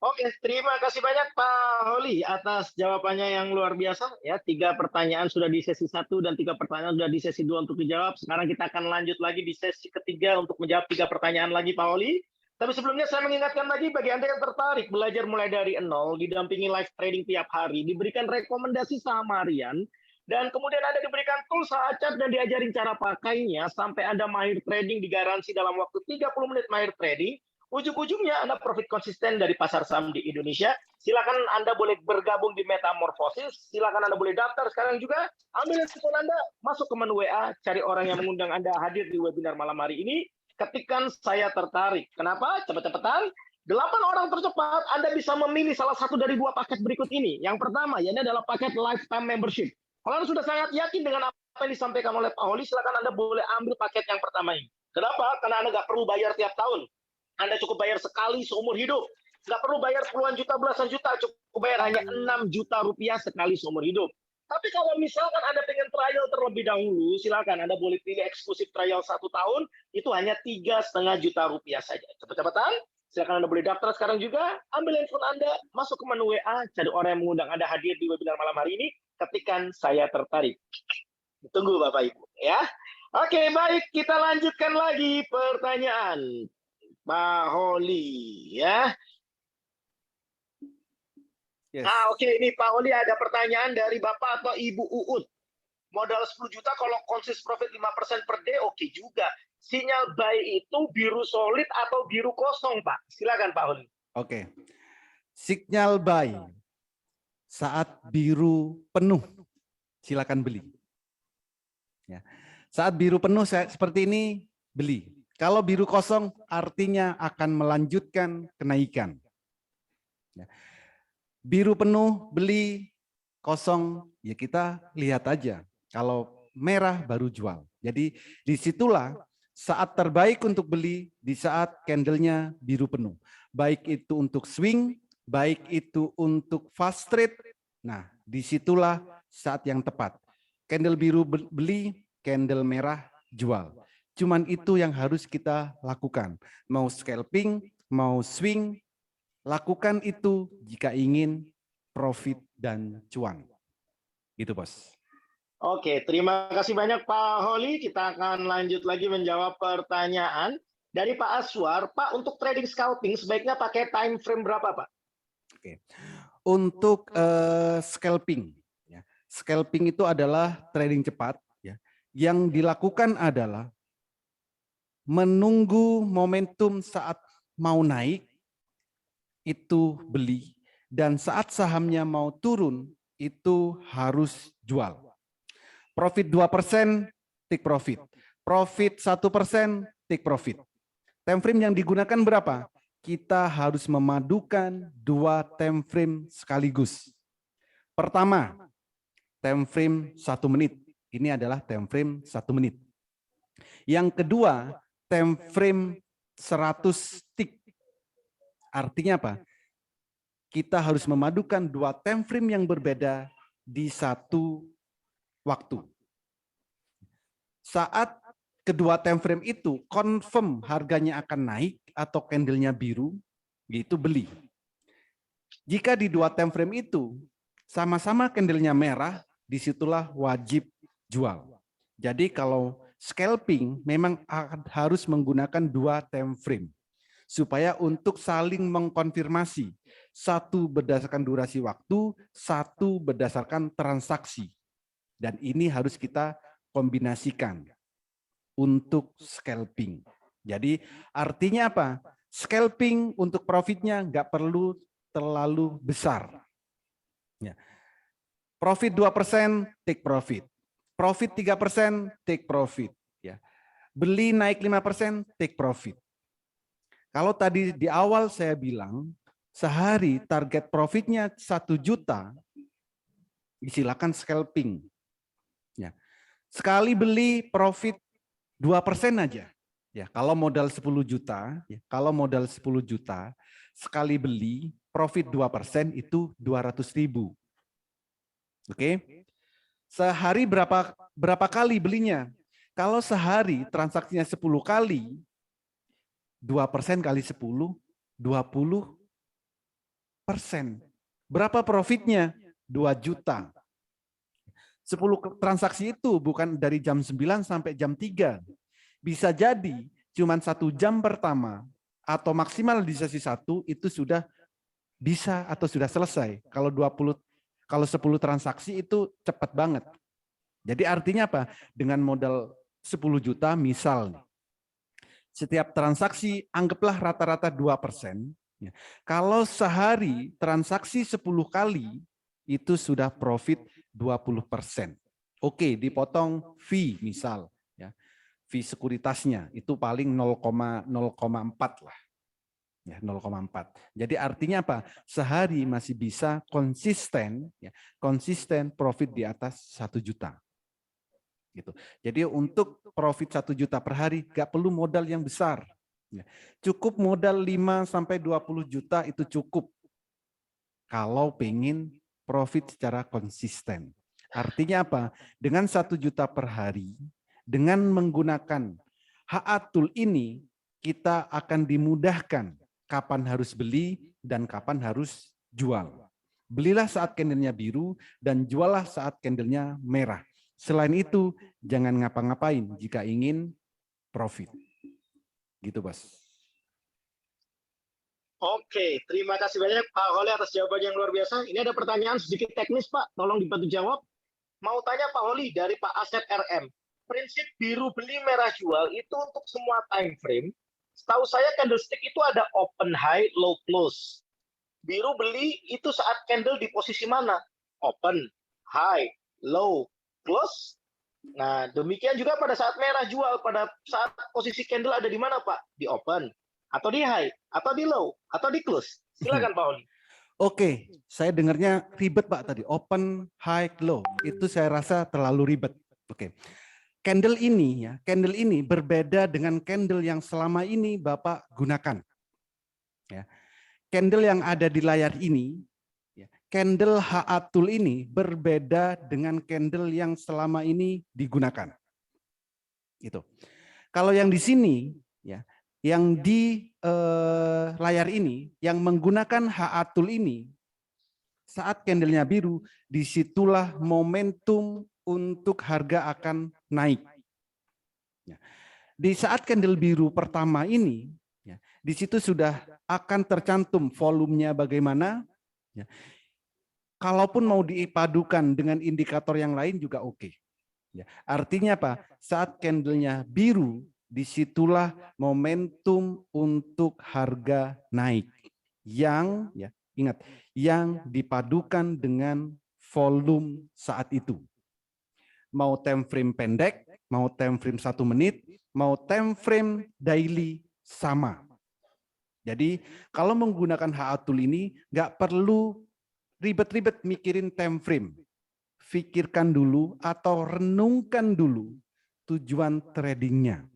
Oke, terima kasih banyak Pak Holi atas jawabannya yang luar biasa. Ya, 3 pertanyaan sudah di sesi 1 dan 3 pertanyaan sudah di sesi 2 untuk dijawab. Sekarang kita akan lanjut lagi di sesi ketiga untuk menjawab 3 pertanyaan lagi Pak Holi. Tapi sebelumnya saya mengingatkan lagi bagi Anda yang tertarik belajar mulai dari nol, didampingi live trading tiap hari, diberikan rekomendasi saham harian, dan kemudian Anda diberikan tools acak dan diajarin cara pakainya sampai Anda mahir trading digaransi dalam waktu 30 menit mahir trading. Ujung-ujungnya Anda profit konsisten dari pasar saham di Indonesia. Silakan Anda boleh bergabung di Metamorphosis. Silakan Anda boleh daftar sekarang juga. Ambil handphone Anda, masuk ke menu WA, cari orang yang mengundang Anda hadir di webinar malam hari ini. Ketikkan saya tertarik. Kenapa? Cepat-cepatan. 8 orang tercepat, Anda bisa memilih salah satu dari 2 paket berikut ini. Yang pertama, ini adalah paket lifetime membership. Kalau Anda sudah sangat yakin dengan apa yang disampaikan oleh Pak Holi, silakan Anda boleh ambil paket yang pertama ini. Kenapa? Karena Anda nggak perlu bayar tiap tahun. Anda cukup bayar sekali seumur hidup. Nggak perlu bayar puluhan juta, belasan juta. Cukup bayar hanya 6 juta rupiah sekali seumur hidup. Tapi kalau misalkan Anda pengen trial terlebih dahulu, silakan Anda boleh pilih eksklusif trial 1 tahun. Itu hanya 3,5 juta rupiah saja. Cepat-cepatan. Silakan Anda boleh daftar sekarang juga. Ambil handphone Anda, masuk ke menu WA, cari orang yang mengundang Anda hadir di webinar malam hari ini. Ketikkan saya tertarik. Tunggu Bapak Ibu ya. Oke, baik. Kita lanjutkan lagi pertanyaan. Pak Holi ya. Yes. Oke, ini Pak Holi ada pertanyaan dari Bapak atau Ibu Uut. Modal 10 juta kalau konsis profit 5% per day oke juga. Sinyal buy itu biru solid atau biru kosong, Pak? Silakan Pak Holi. Oke. Sinyal buy saat biru penuh, silakan beli. Ya. Saat biru penuh seperti ini, beli. Kalau biru kosong artinya akan melanjutkan kenaikan. Ya. Biru penuh beli, kosong ya kita lihat aja. Kalau merah baru jual. Jadi disitulah saat terbaik untuk beli di saat candlenya biru penuh. Baik itu untuk swing, baik itu untuk fast trade. Nah disitulah saat yang tepat. Candle biru beli, candle merah jual. Cuman itu yang harus kita lakukan. Mau scalping, mau swing, lakukan itu jika ingin profit dan cuan. Gitu, Bos. Oke, terima kasih banyak Pak Holi. Kita akan lanjut lagi menjawab pertanyaan dari Pak Aswar. Pak, untuk trading scalping sebaiknya pakai time frame berapa, Pak? Oke. Untuk scalping, ya. Scalping itu adalah trading cepat, ya. Yang dilakukan adalah menunggu momentum saat mau naik, itu beli, dan saat sahamnya mau turun, itu harus jual. Profit 2%, take profit. Profit 1%, take profit. Time frame yang digunakan berapa? Kita harus memadukan 2 time frame sekaligus. Pertama, time frame 1 menit. Ini adalah time frame 1 menit. Yang kedua, time frame 100 tick. Artinya apa? Kita harus memadukan 2 time frame yang berbeda di satu waktu. Saat kedua time frame itu confirm harganya akan naik atau candlenya biru, yaitu beli. Jika di 2 time frame itu sama-sama candlenya merah, disitulah wajib jual. Jadi kalau scalping memang harus menggunakan 2 time frame supaya untuk saling mengkonfirmasi, satu berdasarkan durasi waktu, satu berdasarkan transaksi. Dan ini harus kita kombinasikan untuk scalping. Jadi artinya apa? Scalping untuk profitnya nggak perlu terlalu besar. Ya. Profit 2%, take profit. Profit 3%, take profit. Ya. Beli naik 5%, take profit. Kalau tadi di awal saya bilang, sehari target profitnya 1 juta, silakan scalping. Ya. Sekali beli profit 2% aja. Ya, kalau modal 10 juta, ya, sekali beli profit 2% itu 200.000. Oke. Sehari berapa kali belinya? Kalau sehari transaksinya 10 kali, 2% kali 10, 20%. Berapa profitnya? 2 juta. 10 transaksi itu bukan dari jam 9 sampai jam 3. Bisa jadi cuma 1 jam pertama atau maksimal di sesi 1 itu sudah bisa atau sudah selesai. Kalau 10 transaksi itu cepat banget. Jadi artinya apa? Dengan modal 10 juta misal nih, setiap transaksi anggaplah rata-rata 2%. Kalau sehari transaksi 10 kali itu sudah profit 20%. Oke, dipotong fee misal ya. Fee sekuritasnya itu paling 0,4 lah. Ya, 0,4. Jadi artinya apa? Sehari masih bisa konsisten ya, konsisten profit di atas 1 juta. Gitu. Jadi untuk profit 1 juta per hari gak perlu modal yang besar. Ya. Cukup modal 5 sampai 20 juta itu cukup. Kalau pengen profit secara konsisten. Artinya apa? Dengan 1 juta per hari, dengan menggunakan HA Tool ini, kita akan dimudahkan kapan harus beli dan kapan harus jual. Belilah saat candlenya biru dan jualah saat candlenya merah. Selain itu, jangan ngapa-ngapain jika ingin profit. Gitu, Bos. Oke, terima kasih banyak Pak Holi atas jawaban yang luar biasa. Ini ada pertanyaan sedikit teknis, Pak. Tolong dibantu jawab. Mau tanya Pak Holi dari Pak Asep RM. Prinsip biru beli merah jual itu untuk semua time frame. Setahu saya candlestick itu ada open high, low close. Biru beli itu saat candle di posisi mana? Open, high, low, close. Nah, demikian juga pada saat merah jual, pada saat posisi candle ada di mana, Pak? Di open, atau di high, atau di low, atau di close. Silakan Pak Oli. Oke, saya dengarnya ribet Pak tadi. Open, high, low. Itu saya rasa terlalu ribet. Oke. Candle ini berbeda dengan candle yang selama ini Bapak gunakan. Ya. Candle yang ada di layar ini, candle HA Tool ini berbeda dengan candle yang selama ini digunakan. Itu. Kalau yang di sini, ya, yang di layar ini, yang menggunakan HA Tool ini, saat candlenya biru, disitulah momentum untuk harga akan naik. Ya. Di saat candle biru pertama ini, ya, di situ sudah akan tercantum volumenya bagaimana. Ya. Kalaupun mau dipadukan dengan indikator yang lain juga oke. Ya. Artinya apa? Saat candlenya biru, disitulah momentum untuk harga naik. Yang, ya, ingat, yang dipadukan dengan volume saat itu. Mau time frame pendek, mau time frame 1 menit, mau time frame daily sama. Jadi kalau menggunakan HA Tool ini nggak perlu ribet-ribet mikirin time frame. Pikirkan dulu atau renungkan dulu tujuan tradingnya.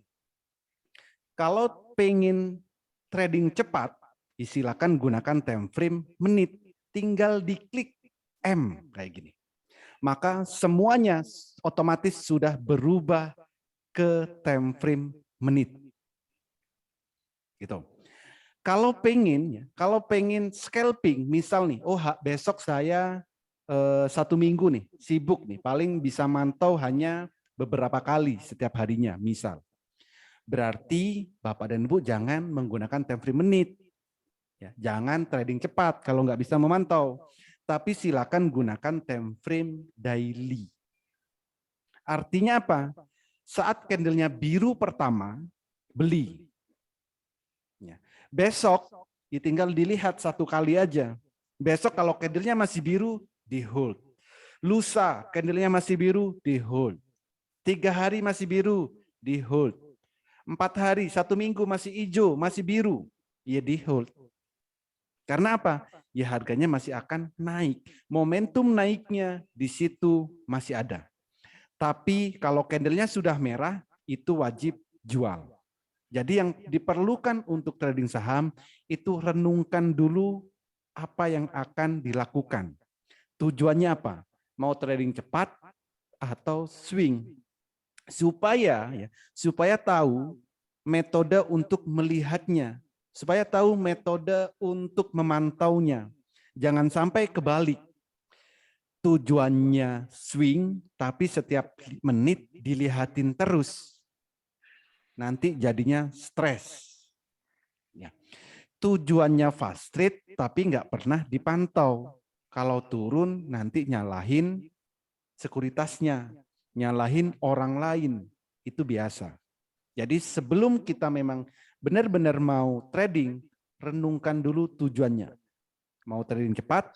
Kalau pengen trading cepat, silakan gunakan time frame menit. Tinggal diklik M kayak gini. Maka semuanya otomatis sudah berubah ke time frame menit. Gitu. Kalau pengen scalping, misal nih, oh besok saya 1 minggu nih sibuk nih, paling bisa mantau hanya beberapa kali setiap harinya, misal. Berarti Bapak dan Ibu jangan menggunakan time frame menit. Ya, jangan trading cepat kalau nggak bisa memantau. Tapi silakan gunakan time frame daily. Artinya apa? Saat candlenya biru pertama, beli. Ya. Besok, tinggal dilihat 1 kali aja. Besok kalau candlenya masih biru, di hold. Lusa, candlenya masih biru, di hold. 3 hari masih biru, di hold. 4 hari, 1 minggu masih hijau, masih biru, ya di hold. Karena apa? Ya harganya masih akan naik. Momentum naiknya di situ masih ada. Tapi kalau candlenya sudah merah, itu wajib jual. Jadi yang diperlukan untuk trading saham, itu renungkan dulu apa yang akan dilakukan. Tujuannya apa? Mau trading cepat atau swing? Supaya tahu metode untuk melihatnya, supaya tahu metode untuk memantaunya. Jangan sampai kebalik. Tujuannya swing, tapi setiap menit dilihatin terus. Nanti jadinya stres. Ya. Tujuannya fast trade, tapi nggak pernah dipantau. Kalau turun, nanti nyalahin sekuritasnya, nyalahin orang lain. Itu biasa. Jadi sebelum kita memang benar-benar mau trading, renungkan dulu tujuannya. Mau trading cepat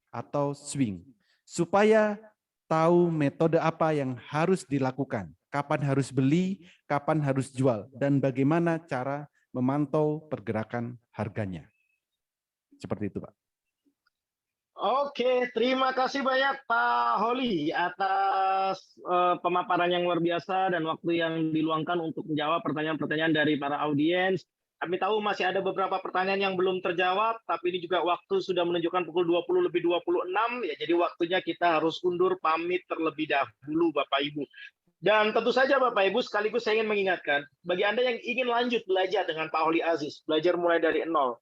atau swing. Supaya tahu metode apa yang harus dilakukan. Kapan harus beli, kapan harus jual. Dan bagaimana cara memantau pergerakan harganya. Seperti itu, Pak. Oke, terima kasih banyak Pak Holly atas pemaparan yang luar biasa dan waktu yang diluangkan untuk menjawab pertanyaan-pertanyaan dari para audiens. Kami tahu masih ada beberapa pertanyaan yang belum terjawab, tapi ini juga waktu sudah menunjukkan pukul 20:26, ya jadi waktunya kita harus undur pamit terlebih dahulu Bapak Ibu. Dan tentu saja Bapak Ibu, sekaligus saya ingin mengingatkan, bagi Anda yang ingin lanjut belajar dengan Pak Holly Aziz, belajar mulai dari nol,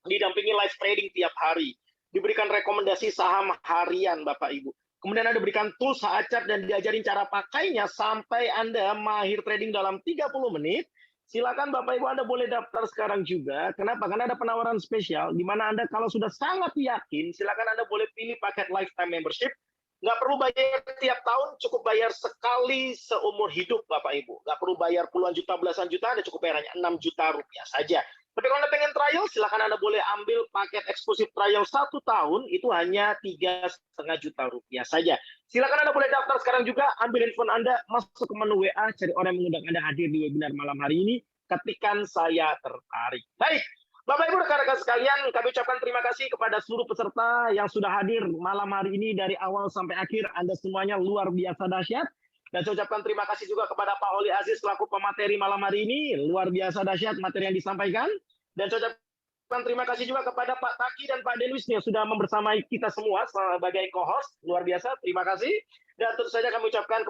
didampingi live trading tiap hari, diberikan rekomendasi saham harian Bapak Ibu. Kemudian Anda diberikan tools Acap dan diajarin cara pakainya sampai Anda mahir trading dalam 30 menit. Silakan Bapak Ibu Anda boleh daftar sekarang juga. Kenapa? Karena ada penawaran spesial di mana Anda kalau sudah sangat yakin, silakan Anda boleh pilih paket lifetime membership. Nggak perlu bayar tiap tahun, cukup bayar sekali seumur hidup Bapak Ibu. Nggak perlu bayar puluhan juta, belasan juta, Anda cukup bayar hanya 6 juta rupiah saja. Tapi kalau Anda pengen trial, silakan Anda boleh ambil paket eksklusif trial 1 tahun, itu hanya 3,5 juta rupiah saja. Silakan Anda boleh daftar sekarang juga, ambil handphone Anda, masuk ke menu WA, cari orang yang mengundang Anda hadir di webinar malam hari ini, ketikan saya tertarik. Baik, Bapak Ibu rekan-rekan sekalian, kami ucapkan terima kasih kepada seluruh peserta yang sudah hadir malam hari ini dari awal sampai akhir. Anda semuanya luar biasa dahsyat. Dan saya ucapkan terima kasih juga kepada Pak Holly Aziz selaku pemateri malam hari ini. Luar biasa dahsyat materi yang disampaikan. Dan saya ucapkan terima kasih juga kepada Pak Taki dan Pak Denwis yang sudah membersamai kita semua sebagai co-host. Luar biasa, terima kasih. Dan tentu saja kami ucapkan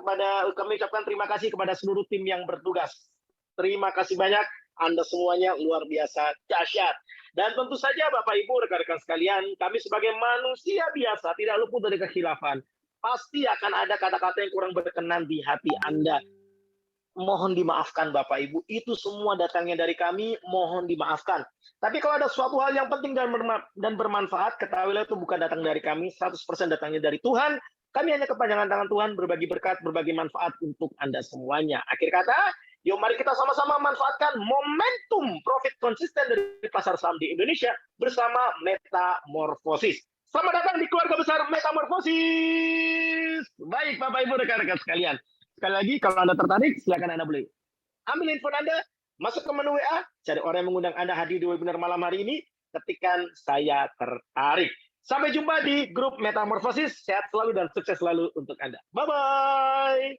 terima kasih kepada seluruh tim yang bertugas. Terima kasih banyak. Anda semuanya luar biasa dahsyat. Dan tentu saja Bapak Ibu rekan-rekan sekalian, kami sebagai manusia biasa tidak luput dari kekhilafan. Pasti akan ada kata-kata yang kurang berkenan di hati Anda. Mohon dimaafkan Bapak Ibu, itu semua datangnya dari kami, mohon dimaafkan. Tapi kalau ada suatu hal yang penting dan bermanfaat, ketahuilah itu bukan datang dari kami, 100% datangnya dari Tuhan. Kami hanya kepanjangan tangan Tuhan, berbagi berkat, berbagi manfaat untuk Anda semuanya. Akhir kata, yuk mari kita sama-sama manfaatkan momentum profit konsisten dari pasar saham di Indonesia bersama Metamorfosis. Selamat datang di keluarga besar Metamorfosis. Baik Bapak Ibu rekan-rekan sekalian. Sekali lagi kalau Anda tertarik silakan Anda boleh ambil handphone Anda, masuk ke menu WA, cari orang yang mengundang Anda hadir di webinar malam hari ini, ketikkan saya tertarik. Sampai jumpa di grup Metamorfosis. Sehat selalu dan sukses selalu untuk Anda. Bye-bye.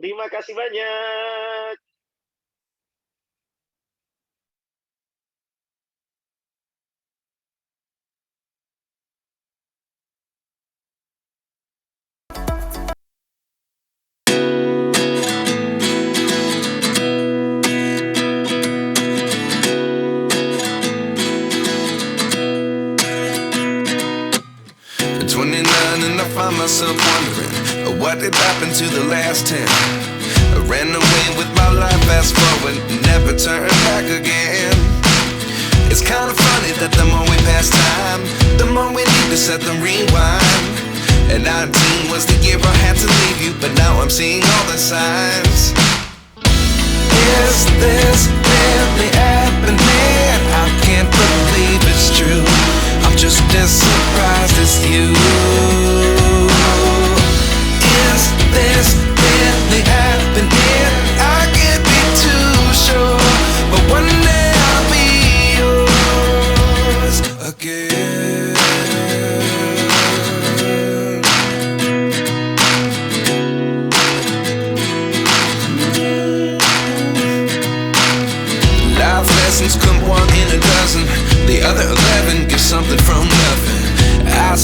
Terima kasih banyak. Find myself wondering what did happen to the last 10. I ran away with my life, fast forward, never turn back again. It's kind of funny that the more we pass time, the more we need to set the rewind. And 19 was the year I had to leave you, but now I'm seeing all the signs. Is this really happening? I can't believe it's true. I'm just as surprised as you. Is this really happening? I can't be too sure, but one day I'll be yours again. Life lessons come one in a dozen. The other 11 give something from nothing. I